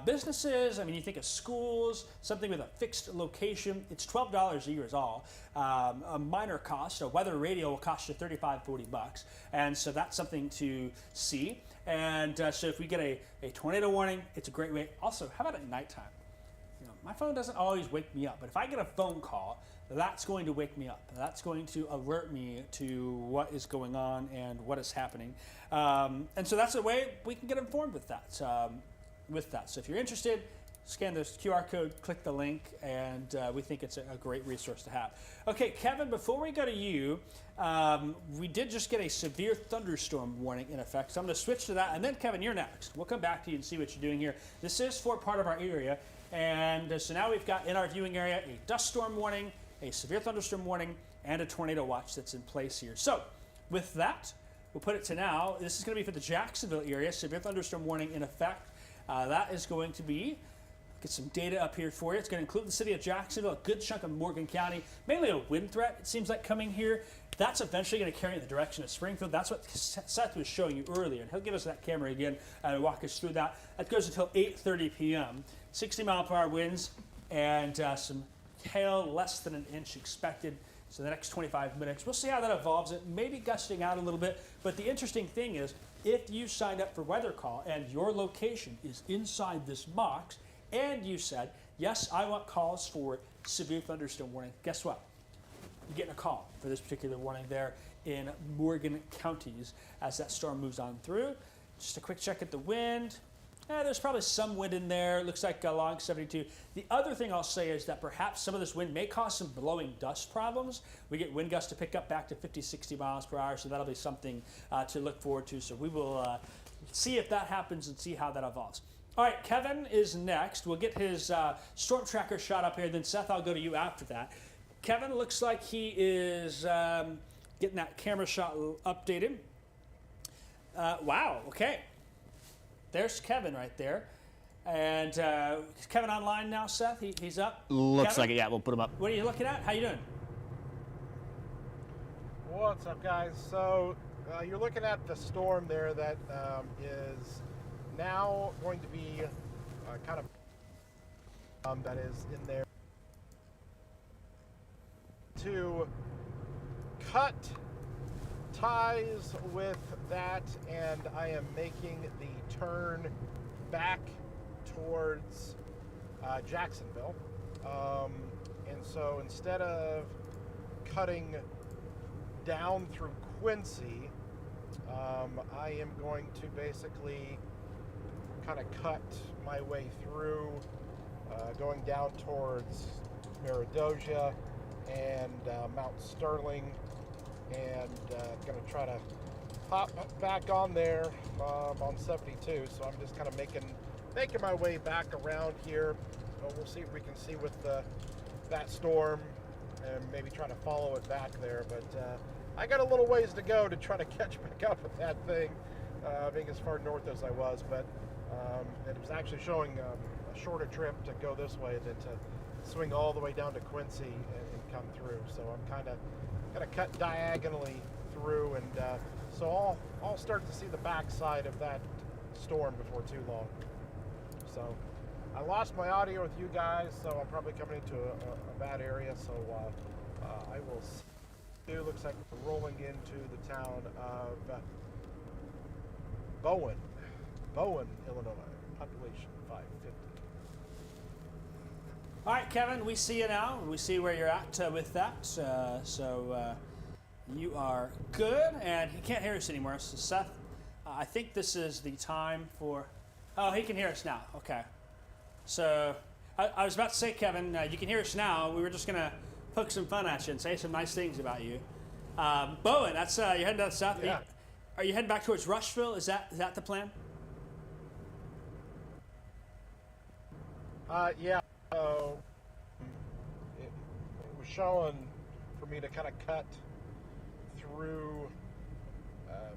businesses. I mean, you think of schools, something with a fixed location. It's $12 a year is all. A minor cost. A weather radio will cost you $35-40. And so that's something to see. And so if we get a tornado warning, it's a great way. Also, how about at nighttime? You know, my phone doesn't always wake me up, but if I get a phone call, that's going to wake me up. That's going to alert me to what is going on and what is happening. And so that's a way we can get informed with that. So if you're interested, scan this QR code, click the link, and we think it's a great resource to have. Okay, Kevin, before we go to you, we did just get a severe thunderstorm warning in effect, so I'm going to switch to that, and then Kevin, you're next. We'll come back to you and see what you're doing here. This is for part of our area, and so now we've got in our viewing area a dust storm warning, a severe thunderstorm warning, and a tornado watch that's in place here. So with that, we'll put it to now. This is going to be for the Jacksonville area, severe thunderstorm warning in effect. That is going to be, get some data up here for you. It's going to include the city of Jacksonville, a good chunk of Morgan County, mainly a wind threat, it seems like, coming here. That's eventually going to carry in the direction of Springfield. That's what Seth was showing you earlier. And he'll give us that camera again and walk us through that. That goes until 8:30 p.m. 60-mile-per-hour winds and some hail, less than an inch expected. So the next 25 minutes, we'll see how that evolves. It may be gusting out a little bit, but the interesting thing is, if you signed up for Weather Call and your location is inside this box, and you said, yes, I want calls for severe thunderstorm warning, guess what? You're getting a call for this particular warning there in Morgan counties as that storm moves on through. Just a quick check at the wind. There's probably some wind in there. It looks like along 72. The other thing I'll say is that perhaps some of this wind may cause some blowing dust problems. We get wind gusts to pick up back to 50, 60 miles per hour, so that'll be something to look forward to. So we will see if that happens and see how that evolves. All right, Kevin is next. We'll get his storm tracker shot up here. Then Seth, I'll go to you after that. Kevin looks like he is getting that camera shot updated. Wow, okay. There's Kevin right there. And is Kevin online now, Seth? He's up? Looks Kevin? like it, yeah. We'll put him up. What are you looking at? How you doing? What's up, guys? So you're looking at the storm there that is now going to be kind of that is in there to cut ties with that, and I am making the turn back towards Jacksonville. And so instead of cutting down through Quincy, I am going to basically kind of cut my way through, going down towards Meteorologists and Mount Sterling, and going to try to hop back on there on 72. So I'm just kind of making my way back around here. We'll see if we can see with that storm and maybe try to follow it back there. But I got a little ways to go to try to catch back up with that thing, being as far north as I was. But it was actually showing a shorter trip to go this way than to swing all the way down to Quincy and come through. So I'm kind of going to cut diagonally through, and so I'll start to see the backside of that storm before too long. So I lost my audio with you guys, so I'm probably coming into a bad area. So I will see. It looks like we're rolling into the town of Bowen, Illinois. Population 550. All right, Kevin, we see you now. We see where you're at with that. So you are good, and he can't hear us anymore. So Seth, I think this is the time for... Oh, he can hear us now. Okay. So I was about to say, Kevin, you can hear us now. We were just going to poke some fun at you and say some nice things about you. Bowen, that's you're heading down south. Yeah. Are you heading back towards Rushville? Is that the plan? Yeah. So it was showing for me to kind of cut through,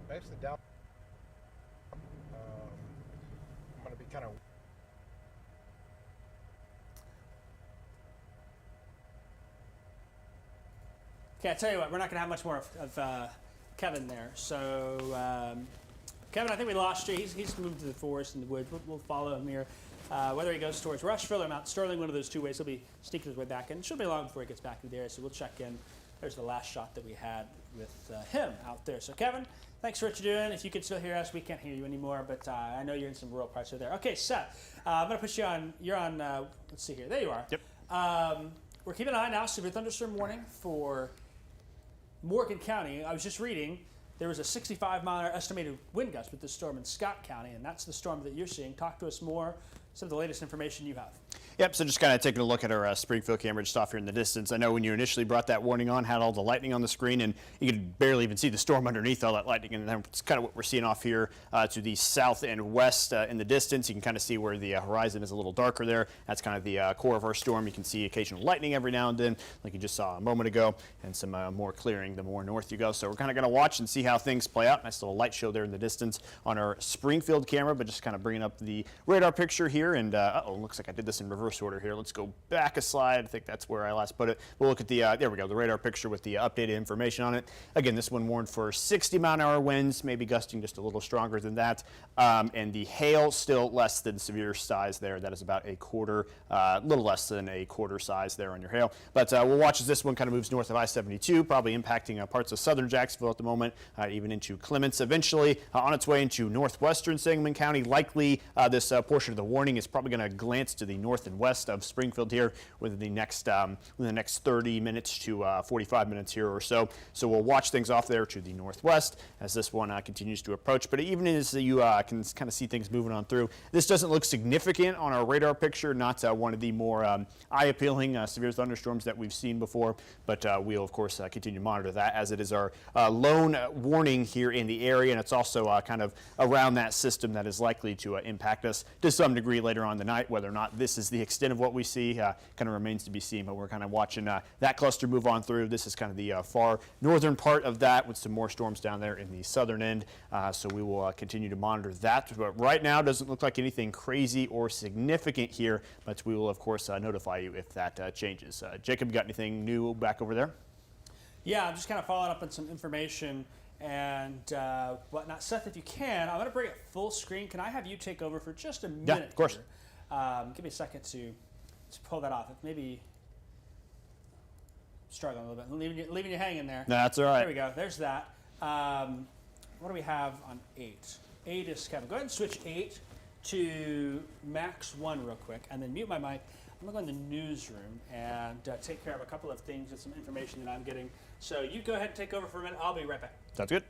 basically down. I'm going to be kind of. Okay, I tell you what, we're not going to have much more of Kevin there. So, Kevin, I think we lost you. He's moved to the forest and the woods. We'll follow him here. Whether he goes towards Rushville or Mount Sterling, one of those two ways, he'll be sneaking his way back in. It shouldn't be long before he gets back to the area, so we'll check in. There's the last shot that we had with him out there. So, Kevin, thanks for what you're doing. If you can still hear us, we can't hear you anymore, but I know you're in some rural parts of there. Okay, Seth, I'm going to put you on. You're on, let's see here. There you are. Yep. We're keeping an eye now. Severe thunderstorm warning for Morgan County. I was just reading. There was a 65-mile estimated wind gust with this storm in Scott County, and that's the storm that you're seeing. Talk to us more. some of the latest information you have. Yep, so just kind of taking a look at our Springfield camera just off here in the distance. I know when you initially brought that warning on, had all the lightning on the screen, and you could barely even see the storm underneath all that lightning, and that's kind of what we're seeing off here to the south and west in the distance. You can kind of see where the horizon is a little darker there. That's kind of the core of our storm. You can see occasional lightning every now and then, like you just saw a moment ago, and some more clearing the more north you go. So we're kind of going to watch and see how things play out. Nice little light show there in the distance on our Springfield camera, but just kind of bringing up the radar picture here, and looks like I did this in reverse order here. Let's go back a slide. I think that's where I last put it. We'll look at the, there we go, the radar picture with the updated information on it. Again, this one warned for 60-mile-an-hour winds, maybe gusting just a little stronger than that. And the hail still less than severe size there. That is about a quarter, little less than a quarter size there on your hail. But we'll watch as this one kind of moves north of I-72, probably impacting parts of southern Jacksonville at the moment, even into Clements eventually. On its way into northwestern Sangamon County, likely this portion of the warning is probably going to glance to the north and west of Springfield here within the next 30 minutes to 45 minutes here or so. So we'll watch things off there to the northwest as this one continues to approach. But even as you can kind of see things moving on through, this doesn't look significant on our radar picture, not one of the more eye-appealing severe thunderstorms that we've seen before. But we'll, of course, continue to monitor that as it is our lone warning here in the area. And it's also kind of around that system that is likely to impact us to some degree later on the night. Whether or not this is the extent of what we see kind of remains to be seen, but we're kind of watching that cluster move on through. This is kind of the far northern part of that with some more storms down there in the southern end. So we will continue to monitor that. But right now, doesn't look like anything crazy or significant here, but we will, of course, notify you if that changes. Jacob, got anything new back over there? Yeah, I'm just kind of following up on some information and whatnot. Seth, if you can, I'm going to bring it full screen. Can I have you take over for just a minute? Yeah, of course. Give me a second to pull that off. If maybe struggling a little bit, leaving you hanging there. No, that's all right. There we go. There's that. What do we have on 8? 8 is Kevin. Go ahead and switch 8 to max 1 real quick, and then mute my mic. I'm going to go in the newsroom and take care of a couple of things and some information that I'm getting. So you go ahead and take over for a minute. I'll be right back. Sounds good.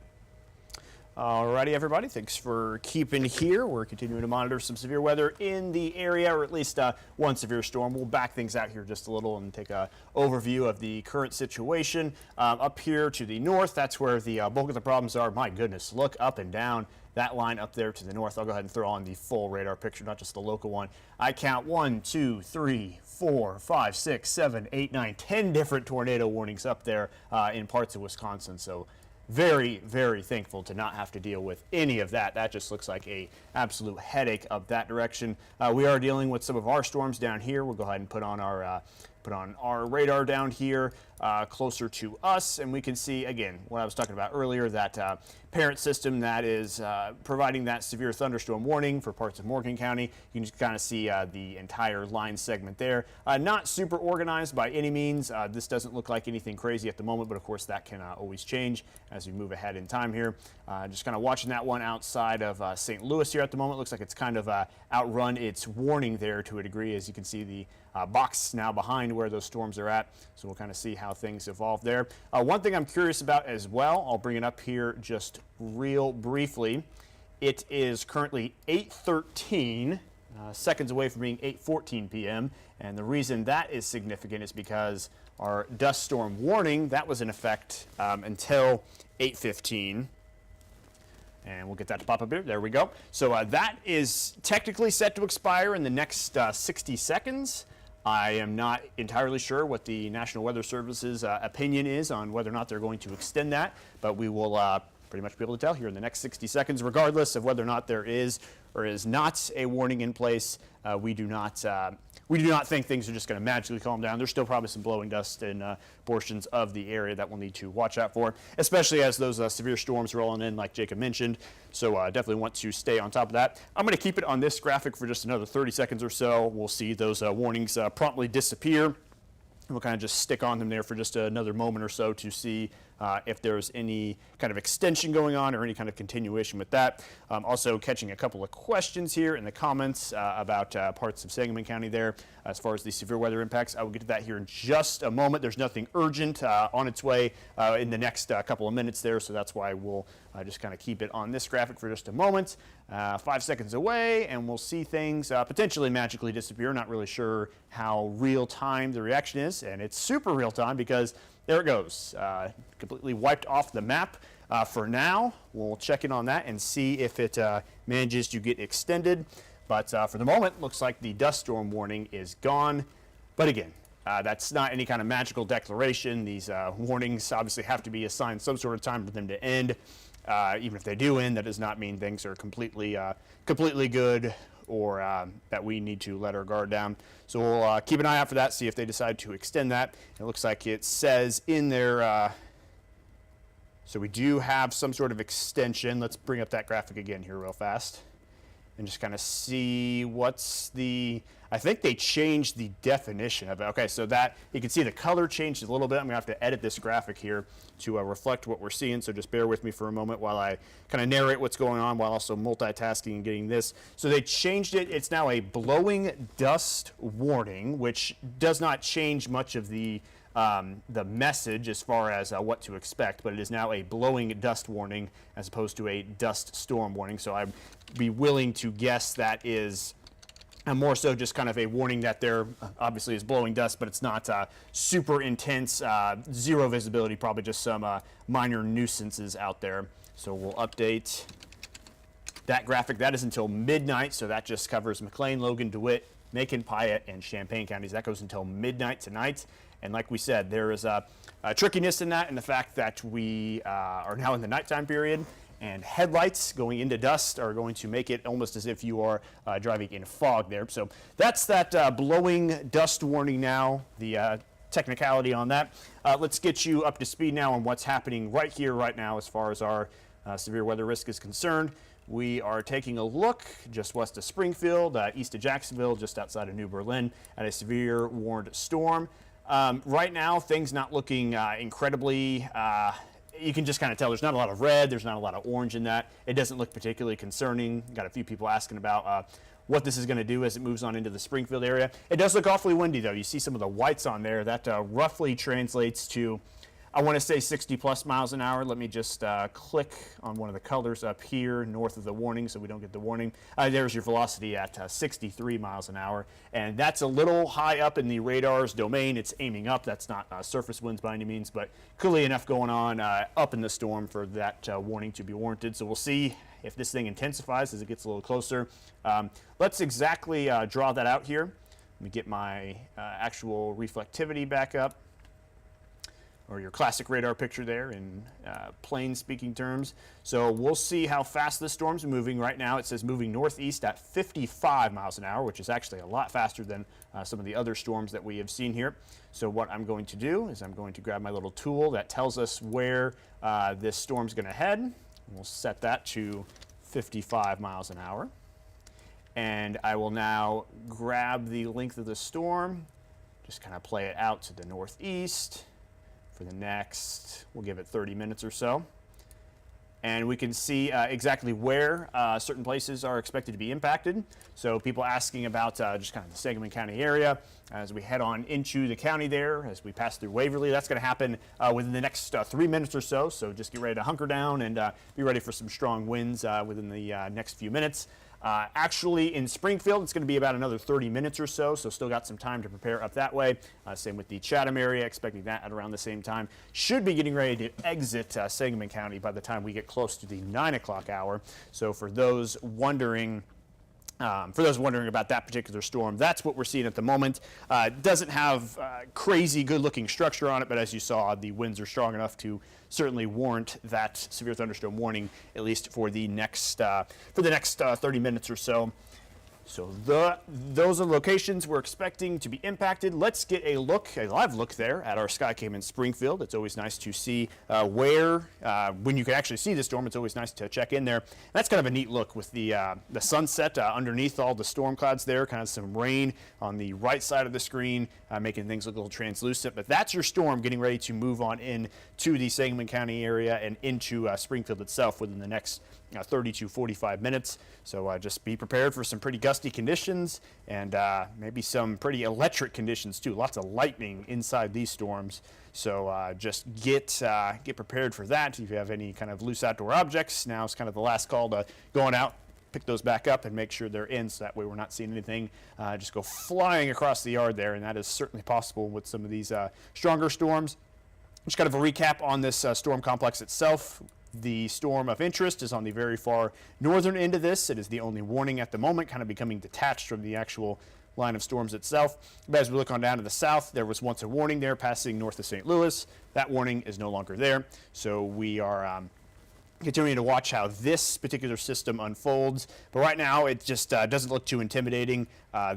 Alrighty, everybody. Thanks for keeping here. We're continuing to monitor some severe weather in the area, or at least one severe storm. We'll back things out here just a little and take an overview of the current situation. Up here to the north, that's where the bulk of the problems are. My goodness, look up and down that line up there to the north. I'll go ahead and throw on the full radar picture, not just the local one. I count 1, 2, 3, 4, 5, 6, 7, 8, 9, 10 different tornado warnings up there in parts of Wisconsin. So very, very thankful to not have to deal with any of that. That just looks like a absolute headache up that direction. We are dealing with some of our storms down here. We'll go ahead and put on our radar down here closer to us, and we can see again what I was talking about earlier, that parent system that is providing that severe thunderstorm warning for parts of Morgan County. You can just kind of see the entire line segment there. Not super organized by any means. This doesn't look like anything crazy at the moment, but of course that can always change as we move ahead in time here. Just kind of watching that one outside of St. Louis here at the moment. Looks like it's kind of outrun its warning there to a degree, as you can see the box now behind where those storms are at. So we'll kind of see how things evolve there. One thing I'm curious about as well, I'll bring it up here just real briefly. It is currently 8:13, seconds away from being 8:14 p.m. And the reason that is significant is because our dust storm warning, that was in effect until 8:15. And we'll get that to pop up here. There we go. So that is technically set to expire in the next 60 seconds. I am not entirely sure what the National Weather Service's opinion is on whether or not they're going to extend that, but we will pretty much be able to tell here in the next 60 seconds, regardless of whether or not there is or is not a warning in place. We do not think things are just going to magically calm down. There's still probably some blowing dust in portions of the area that we'll need to watch out for, especially as those severe storms rolling in, like Jacob mentioned. So definitely want to stay on top of that. I'm going to keep it on this graphic for just another 30 seconds or so. We'll see those warnings promptly disappear. We'll kind of just stick on them there for just another moment or so to see if there's any kind of extension going on or any kind of continuation with that. Also catching a couple of questions here in the comments about parts of Sangamon County there as far as the severe weather impacts. I will get to that here in just a moment. There's nothing urgent on its way in the next couple of minutes there, so that's why we'll just kind of keep it on this graphic for just a moment. 5 seconds away, and we'll see things potentially magically disappear. Not really sure how real time the reaction is, and it's super real time because there it goes, completely wiped off the map. For now, we'll check in on that and see if it manages to get extended. But for the moment, looks like the dust storm warning is gone. But again, that's not any kind of magical declaration. These warnings obviously have to be assigned some sort of time for them to end. Even if they do end, that does not mean things are completely good or that we need to let our guard down. So we'll keep an eye out for that, see if they decide to extend that. It looks like it says in there, so we do have some sort of extension. Let's bring up that graphic again here real fast and just kind of see what's the, I think they changed the definition of it. Okay, so that, you can see the color changed a little bit. I'm gonna have to edit this graphic here to reflect what we're seeing, so just bear with me for a moment while I kind of narrate what's going on while also multitasking and getting this. So they changed it. It's now a blowing dust warning, which does not change much of the message as far as what to expect, but it is now a blowing dust warning as opposed to a dust storm warning. So I'd be willing to guess that is more so just kind of a warning that there obviously is blowing dust, but it's not super intense, zero visibility, probably just some minor nuisances out there. So we'll update that graphic. That is until midnight, so that just covers McLean, Logan, DeWitt, Macon, Piatt, and Champaign counties. That goes until midnight tonight. And like we said, there is a trickiness in that, and the fact that we are now in the nighttime period, and headlights going into dust are going to make it almost as if you are driving in fog there. So that's that blowing dust warning now, the technicality on that. Let's get you up to speed now on what's happening right here, right now, as far as our severe weather risk is concerned. We are taking a look just west of Springfield, east of Jacksonville, just outside of New Berlin, at a severe warned storm. Right now, things not looking incredibly, you can just kind of tell there's not a lot of red, there's not a lot of orange in that. It doesn't look particularly concerning. Got a few people asking about what this is going to do as it moves on into the Springfield area. It does look awfully windy, though. You see some of the whites on there. That roughly translates to, I want to say 60 plus miles an hour. Let me just click on one of the colors up here north of the warning so we don't get the warning. There's your velocity at 63 miles an hour. And that's a little high up in the radar's domain. It's aiming up. That's not surface winds by any means, but clearly enough going on up in the storm for that warning to be warranted. So we'll see if this thing intensifies as it gets a little closer. Let's exactly draw that out here. Let me get my actual reflectivity back up, or your classic radar picture there in plain speaking terms. So we'll see how fast this storm's moving. Right now it says moving northeast at 55 miles an hour, which is actually a lot faster than some of the other storms that we have seen here. So what I'm going to do is I'm going to grab my little tool that tells us where this storm's gonna head. We'll set that to 55 miles an hour. And I will now grab the length of the storm, just kind of play it out to the northeast. For the next, we'll give it 30 minutes or so. And we can see exactly where certain places are expected to be impacted. So people asking about just kind of the Sangamon County area as we head on into the county there, as we pass through Waverly. That's going to happen within the next 3 minutes or so. So just get ready to hunker down and be ready for some strong winds within the next few minutes. Actually, in Springfield, it's going to be about another 30 minutes or so, so still got some time to prepare up that way. Same with the Chatham area, expecting that at around the same time. Should be getting ready to exit Sangamon County by the time we get close to the 9 o'clock hour. So for those wondering about that particular storm, that's what we're seeing at the moment. Doesn't have crazy good-looking structure on it, but as you saw, the winds are strong enough to certainly warrant that severe thunderstorm warning, at least for the next 30 minutes or so. So those are locations we're expecting to be impacted. Let's get a live look there at our Skycam in Springfield. It's always nice to see when you can actually see the storm, it's always nice to check in there. And that's kind of a neat look with the sunset underneath all the storm clouds there, kind of some rain on the right side of the screen, making things look a little translucent. But that's your storm getting ready to move on in to the Sangamon County area and into Springfield itself within the next 30 to 45 minutes. So just be prepared for some pretty gusty conditions and maybe some pretty electric conditions too. Lots of lightning inside these storms. So just get prepared for that. If you have any kind of loose outdoor objects, now is kind of the last call to going out, pick those back up and make sure they're in, so that way we're not seeing anything just go flying across the yard there. And that is certainly possible with some of these stronger storms. Just kind of a recap on this storm complex itself. The storm of interest is on the very far northern end of this. It is the only warning at the moment, kind of becoming detached from the actual line of storms itself. But as we look on down to the south, there was once a warning there passing north of St. Louis. That warning is no longer there. So we are continuing to watch how this particular system unfolds. But right now, it just doesn't look too intimidating,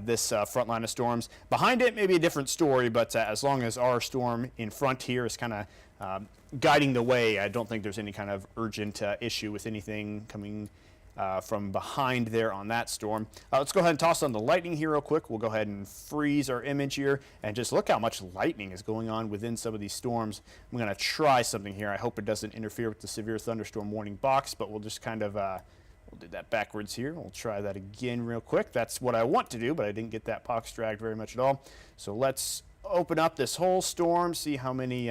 this front line of storms. Behind it, maybe a different story, but as long as our storm in front here is kind of guiding the way, I don't think there's any kind of urgent issue with anything coming from behind there on that storm. Let's go ahead and toss on the lightning here real quick. We'll go ahead and freeze our image here and just look how much lightning is going on within some of these storms. I'm going to try something here. I hope it doesn't interfere with the severe thunderstorm warning box, but we'll just kind of we'll do that backwards here. We'll try that again real quick. That's what I want to do, but I didn't get that box dragged very much at all. So let's open up this whole storm, see how many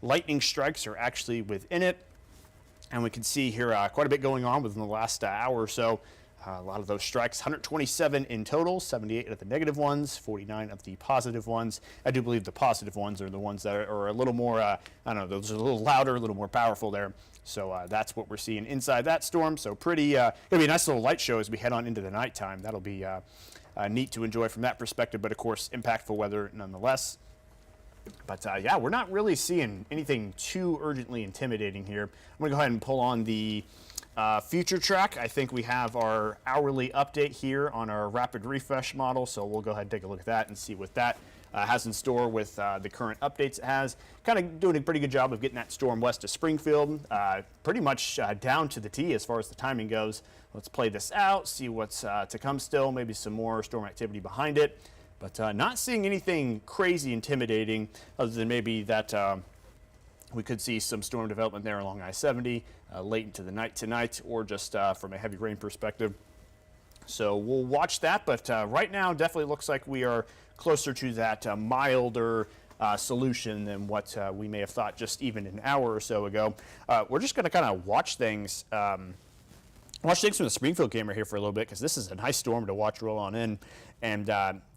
lightning strikes are actually within it. And we can see here quite a bit going on within the last hour or so. A lot of those strikes, 127 in total, 78 of the negative ones, 49 of the positive ones. I do believe the positive ones are the ones that are a little more, I don't know, those are a little louder, a little more powerful there. So that's what we're seeing inside that storm. So pretty, it'll be a nice little light show as we head on into the nighttime. That'll be neat to enjoy from that perspective, but of course, impactful weather nonetheless. But yeah, we're not really seeing anything too urgently intimidating here. I'm going to go ahead and pull on the future track. I think we have our hourly update here on our rapid refresh model, so we'll go ahead and take a look at that and see what that has in store with the current updates it has. Kind of doing a pretty good job of getting that storm west of Springfield, pretty much down to the T as far as the timing goes. Let's play this out, see what's to come still, maybe some more storm activity behind it. But not seeing anything crazy intimidating other than maybe that we could see some storm development there along I-70 late into the night tonight, or just from a heavy rain perspective. So we'll watch that, but right now definitely looks like we are closer to that milder solution than what we may have thought just even an hour or so ago. We're just going to kind of watch things from the Springfield camera here for a little bit, because this is a nice storm to watch roll on in, and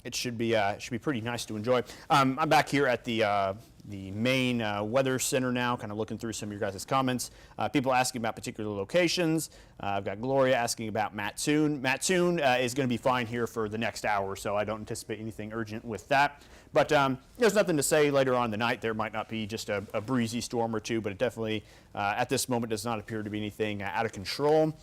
it should be pretty nice to enjoy. I'm back here at the main weather center now, kind of looking through some of your guys' comments. People asking about particular locations. I've got Gloria asking about Mattoon. Mattoon is going to be fine here for the next hour, so I don't anticipate anything urgent with that. But there's nothing to say later on in the night. There might not be just a breezy storm or two, but it definitely, at this moment, does not appear to be anything out of control.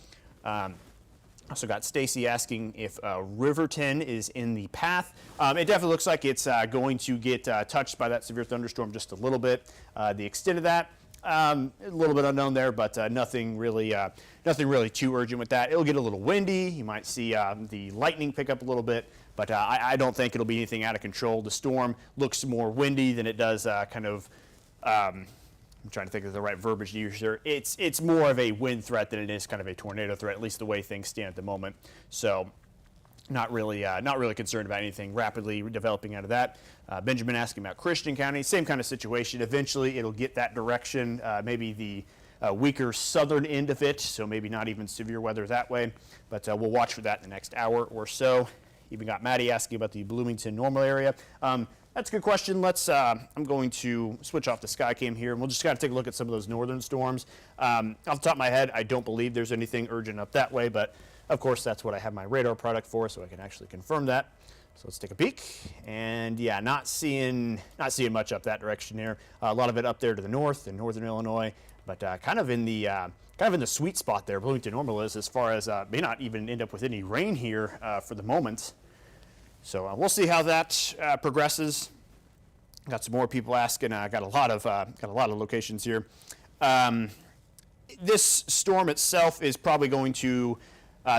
Also got Stacy asking if Riverton is in the path. It definitely looks like it's going to get touched by that severe thunderstorm just a little bit. The extent of that, a little bit unknown there, but nothing really too urgent with that. It'll get a little windy. You might see the lightning pick up a little bit, but I don't think it'll be anything out of control. The storm looks more windy than it does I'm trying to think of the right verbiage to use here. It's more of a wind threat than it is kind of a tornado threat, at least the way things stand at the moment. So not really concerned about anything rapidly developing out of that. Benjamin asking about Christian County, same kind of situation. Eventually it'll get that direction, maybe the weaker southern end of it, so maybe not even severe weather that way. But we'll watch for that in the next hour or so. Even got Maddie asking about the Bloomington normal area. That's a good question. Let's. I'm going to switch off the Skycam here, and we'll just kind of take a look at some of those northern storms. Off the top of my head, I don't believe there's anything urgent up that way, but of course that's what I have my radar product for, so I can actually confirm that. So let's take a peek, and yeah, not seeing much up that direction here. A lot of it up there to the north in northern Illinois, but kind of in the sweet spot there. Bloomington normal is as far as may not even end up with any rain here for the moment. So we'll see how that progresses. Got some more people asking. Got a lot of locations here. This storm itself is probably going to.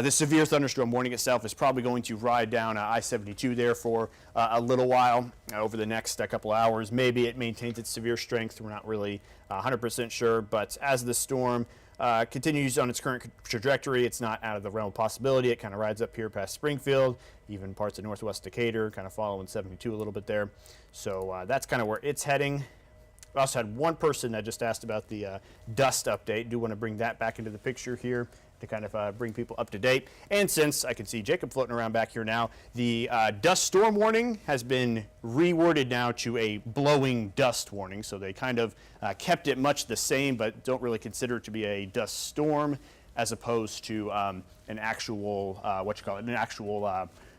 This severe thunderstorm warning itself is probably going to ride down I-72 there for a little while over the next couple hours. Maybe it maintains its severe strength. We're not really 100% sure, but as the storm continues on its current trajectory, it's not out of the realm of possibility. It kind of rides up here past Springfield, even parts of northwest Decatur, kind of following 72 a little bit there. So that's kind of where it's heading. We also had one person that just asked about the dust update. Do want to bring that back into the picture here to kind of bring people up to date. And since I can see Jacob floating around back here now, the dust storm warning has been reworded now to a blowing dust warning. So they kind of kept it much the same, but don't really consider it to be a dust storm as opposed to an actual,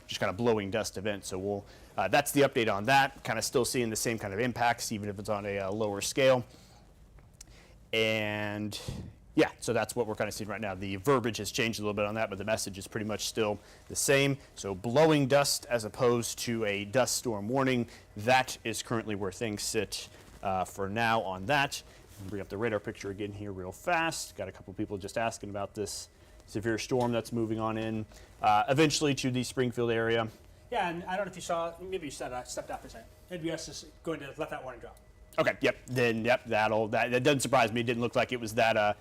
just kind of blowing dust event. So we'll, that's the update on that. Kind of still seeing the same kind of impacts, even if it's on a lower scale. And yeah, so that's what we're kind of seeing right now. The verbiage has changed a little bit on that, but the message is pretty much still the same. So blowing dust as opposed to a dust storm warning, that is currently where things sit for now on that. Bring up the radar picture again here real fast. Got a couple people just asking about this severe storm that's moving on in eventually to the Springfield area. Yeah, and I don't know if you saw, maybe you said I stepped out for a second. NBS is going to let that warning drop. Okay, yep, then yep, that doesn't surprise me. It didn't look like it was that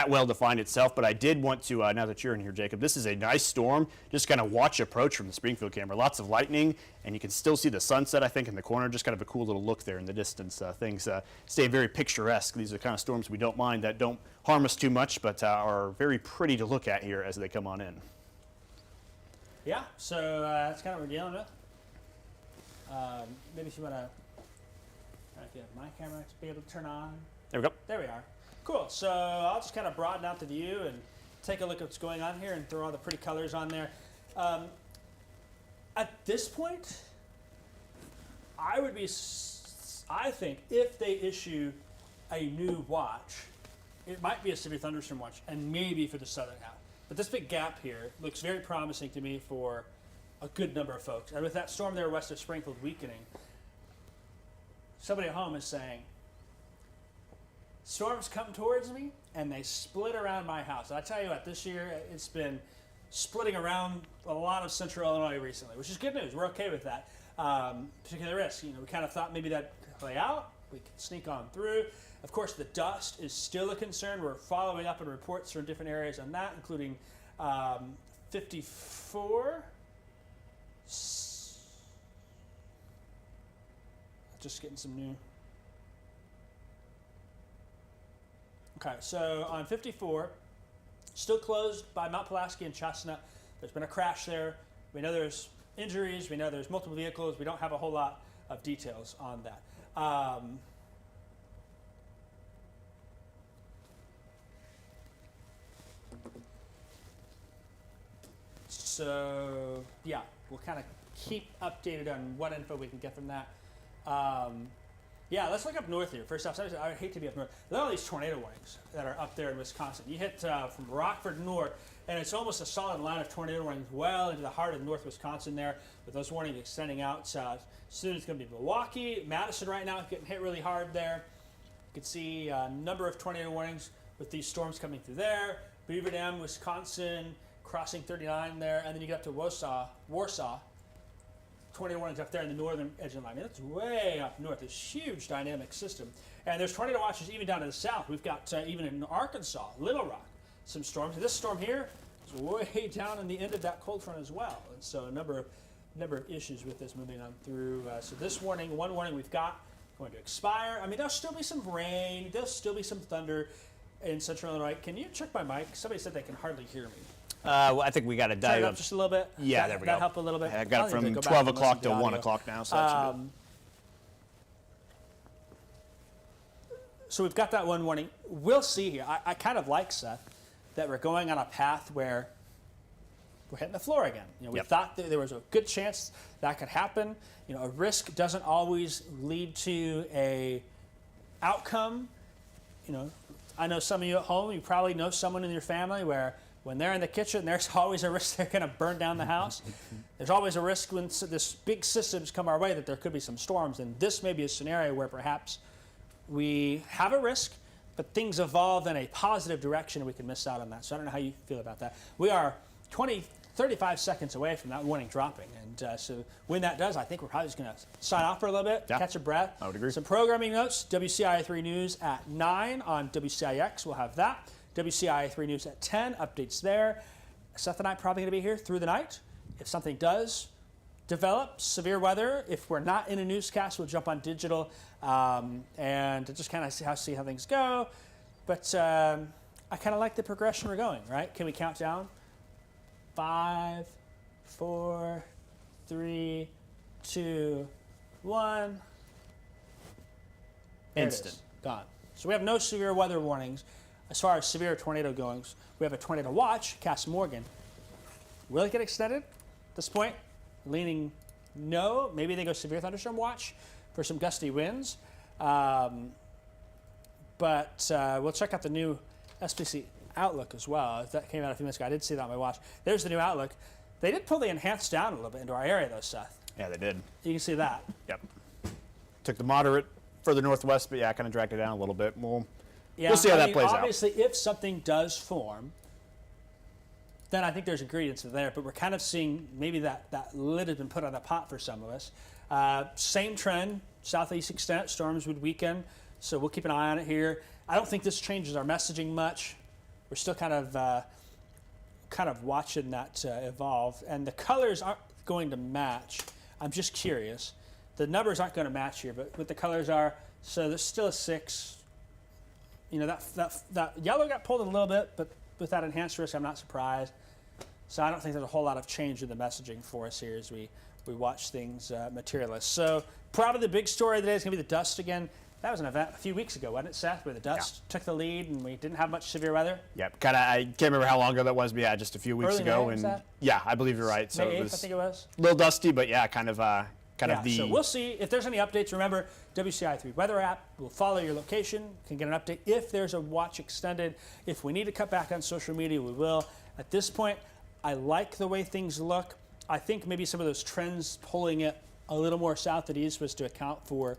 well defined itself, but I did want to, now that you're in here, Jacob, this is a nice storm. Just kind of watch approach from the Springfield camera. Lots of lightning, and you can still see the sunset, I think, in the corner. Just kind of a cool little look there in the distance. Things stay very picturesque. These are the kind of storms we don't mind, that don't harm us too much, but are very pretty to look at here as they come on in. Yeah, so that's kind of what we're dealing with. Maybe if you want to, if you have my camera to be able to turn on. There we go. There we are. Cool. So I'll just kind of broaden out the view and take a look at what's going on here and throw all the pretty colors on there. At this point, I think if they issue a new watch, it might be a severe thunderstorm watch, and maybe for the southern half. But this big gap here looks very promising to me for a good number of folks. And with that storm there west of Springfield weakening, somebody at home is saying, storms come towards me and they split around my house. And I tell you what, this year it's been splitting around a lot of central Illinois recently, which is good news. We're okay with that. Particular risk, we kind of thought maybe that'd play out. We could sneak on through. Of course, the dust is still a concern. We're following up on reports from different areas on that, including 54. Just getting some new. Okay, so on 54, still closed by Mount Pulaski and Chestnut. There's been a crash there. We know there's injuries. We know there's multiple vehicles. We don't have a whole lot of details on that. So, yeah, we'll kind of keep updated on what info we can get from that. Yeah, let's look up north here. First off, I hate to be up north. Look at all these tornado warnings that are up there in Wisconsin. You hit from Rockford north, and it's almost a solid line of tornado warnings well into the heart of north Wisconsin there, with those warnings extending out. Soon it's going to be Milwaukee. Madison right now is getting hit really hard there. You can see a number of tornado warnings with these storms coming through there. Beaver Dam, Wisconsin, crossing 39 there, and then you get up to Warsaw. Tornado warnings up there in the northern edge of the line. That's way up north. This huge dynamic system. And there's tornado watches even down to the south. We've got even in Arkansas, Little Rock, some storms. And this storm here is way down in the end of that cold front as well. And so a number of issues with this moving on through. So this warning, one warning we've got, going to expire. I mean, there'll still be some rain. There'll still be some thunder in central Illinois. Can you check my mic? Somebody said they can hardly hear me. Well, I think we got to dial up just a little bit. Yeah, there we go. That help a little bit. I got it from 12 o'clock to 1 o'clock now. So, so we've got that one warning. We'll see here. I kind of like, Seth, that we're going on a path where we're hitting the floor again. We Yep. thought that there was a good chance that could happen. A risk doesn't always lead to a outcome. I know some of you at home, you probably know someone in your family where when they're in the kitchen, there's always a risk they're going to burn down the house. There's always a risk when this big systems come our way that there could be some storms. And this may be a scenario where perhaps we have a risk, but things evolve in a positive direction and we can miss out on that. So I don't know how you feel about that. We are 35 seconds away from that warning dropping. And so when that does, I think we're probably just going to sign off for a little bit, catch a breath. I would agree. Some programming notes, WCIA 3 News at 9 on WCIX. We'll have that. WCIA 3 News at 10, updates there. Seth and I probably going to be here through the night. If something does develop, severe weather, if we're not in a newscast, we'll jump on digital and just kind of see how things go. But I kind of like the progression we're going, right? Can we count down? 5, 4, 3, 2, 1. There Instant. it is. Gone. So we have no severe weather warnings. As far as severe tornado goes, we have a tornado watch, Cass Morgan. Will it get extended at this point? Leaning no. Maybe they go severe thunderstorm watch for some gusty winds. But we'll check out the new SPC Outlook as well. That came out a few minutes ago. I did see that on my watch. There's the new Outlook. They did pull the enhanced down a little bit into our area, though, Seth. Yeah, they did. You can see that. Yep. Took the moderate further northwest, but yeah, kind of dragged it down a little bit. We'll see how that plays out. Obviously, if something does form, then I think there's ingredients there. But we're kind of seeing maybe that lid has been put on the pot for some of us. Same trend, southeast extent, storms would weaken. So we'll keep an eye on it here. I don't think this changes our messaging much. We're still kind of watching that evolve. And the colors aren't going to match. I'm just curious. The numbers aren't going to match here, but what the colors are, so there's still a 6. That yellow got pulled in a little bit, but with that enhanced risk, I'm not surprised. So I don't think there's a whole lot of change in the messaging for us here as we watch things materialize. So probably the big story of the day is going to be the dust again. That was an event a few weeks ago, wasn't it, Seth, where the dust took the lead and we didn't have much severe weather? Yep. I can't remember how long ago that was, but yeah, just a few weeks Early ago. May, was that? Yeah, I believe you're right. So May 8th, it was I think it was. a little dusty, but yeah, kind of the. So we'll see if there's any updates. Remember, WCI 3 weather app will follow your location. Can get an update if there's a watch extended. If we need to cut back on social media, we will. At this point, I like the way things look. I think maybe some of those trends pulling it a little more south and east was to account for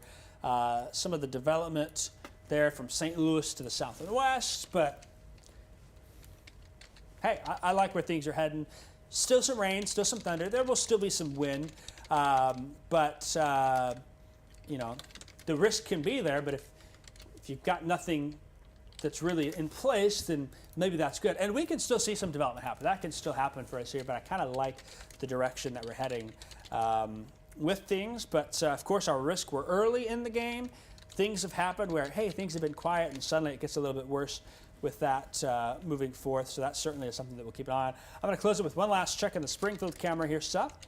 some of the development there from St. Louis to the south and west. But hey, I like where things are heading. Still some rain, still some thunder. There will still be some wind. But the risk can be there. But if you've got nothing that's really in place, then maybe that's good. And we can still see some development happen. That can still happen for us here. But I kind of like the direction that we're heading with things. But of course, our risk, we're early in the game. Things have happened where, hey, things have been quiet, and suddenly it gets a little bit worse with that moving forth. So that certainly is something that we'll keep an eye on. I'm going to close it with one last check on the Springfield camera here, Seth.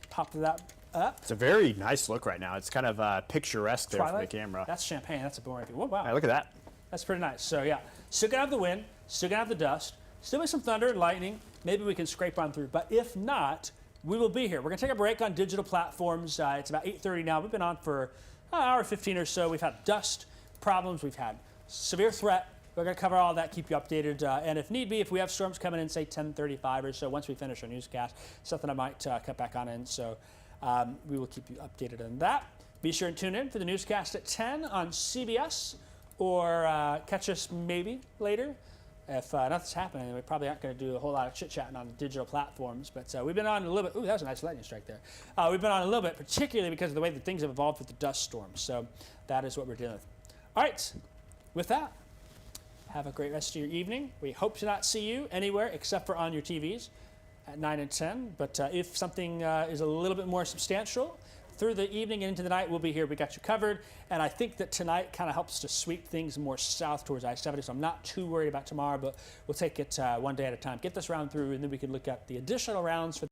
Pop that up. It's a very nice look right now. It's kind of picturesque there Twilight? from the camera. That's champagne. That's a boring view. Whoa, wow. Hey, look at that. That's pretty nice. So yeah, still gonna have the wind, still gonna have the dust, still be some thunder and lightning. Maybe we can scrape on through. But if not, we will be here. We're gonna take a break on digital platforms. It's about 8:30 now. We've been on for an hour 15 or so. We've had dust problems. We've had severe threat. We're going to cover all that, keep you updated, and if need be, if we have storms coming in, say 10:35 or so, once we finish our newscast, something I might cut back on in, so we will keep you updated on that. Be sure and tune in for the newscast at 10 on CBS, or catch us maybe later. If nothing's happening, we probably aren't going to do a whole lot of chit-chatting on digital platforms, but we've been on a little bit. Ooh, that was a nice lightning strike there. We've been on a little bit, particularly because of the way that things have evolved with the dust storms, so that is what we're dealing with. All right, with that, have a great rest of your evening. We hope to not see you anywhere except for on your TVs at 9 and 10. But if something is a little bit more substantial through the evening and into the night, we'll be here. We got you covered. And I think that tonight kind of helps to sweep things more south towards I-70. So I'm not too worried about tomorrow, but we'll take it one day at a time. Get this round through, and then we can look at the additional rounds for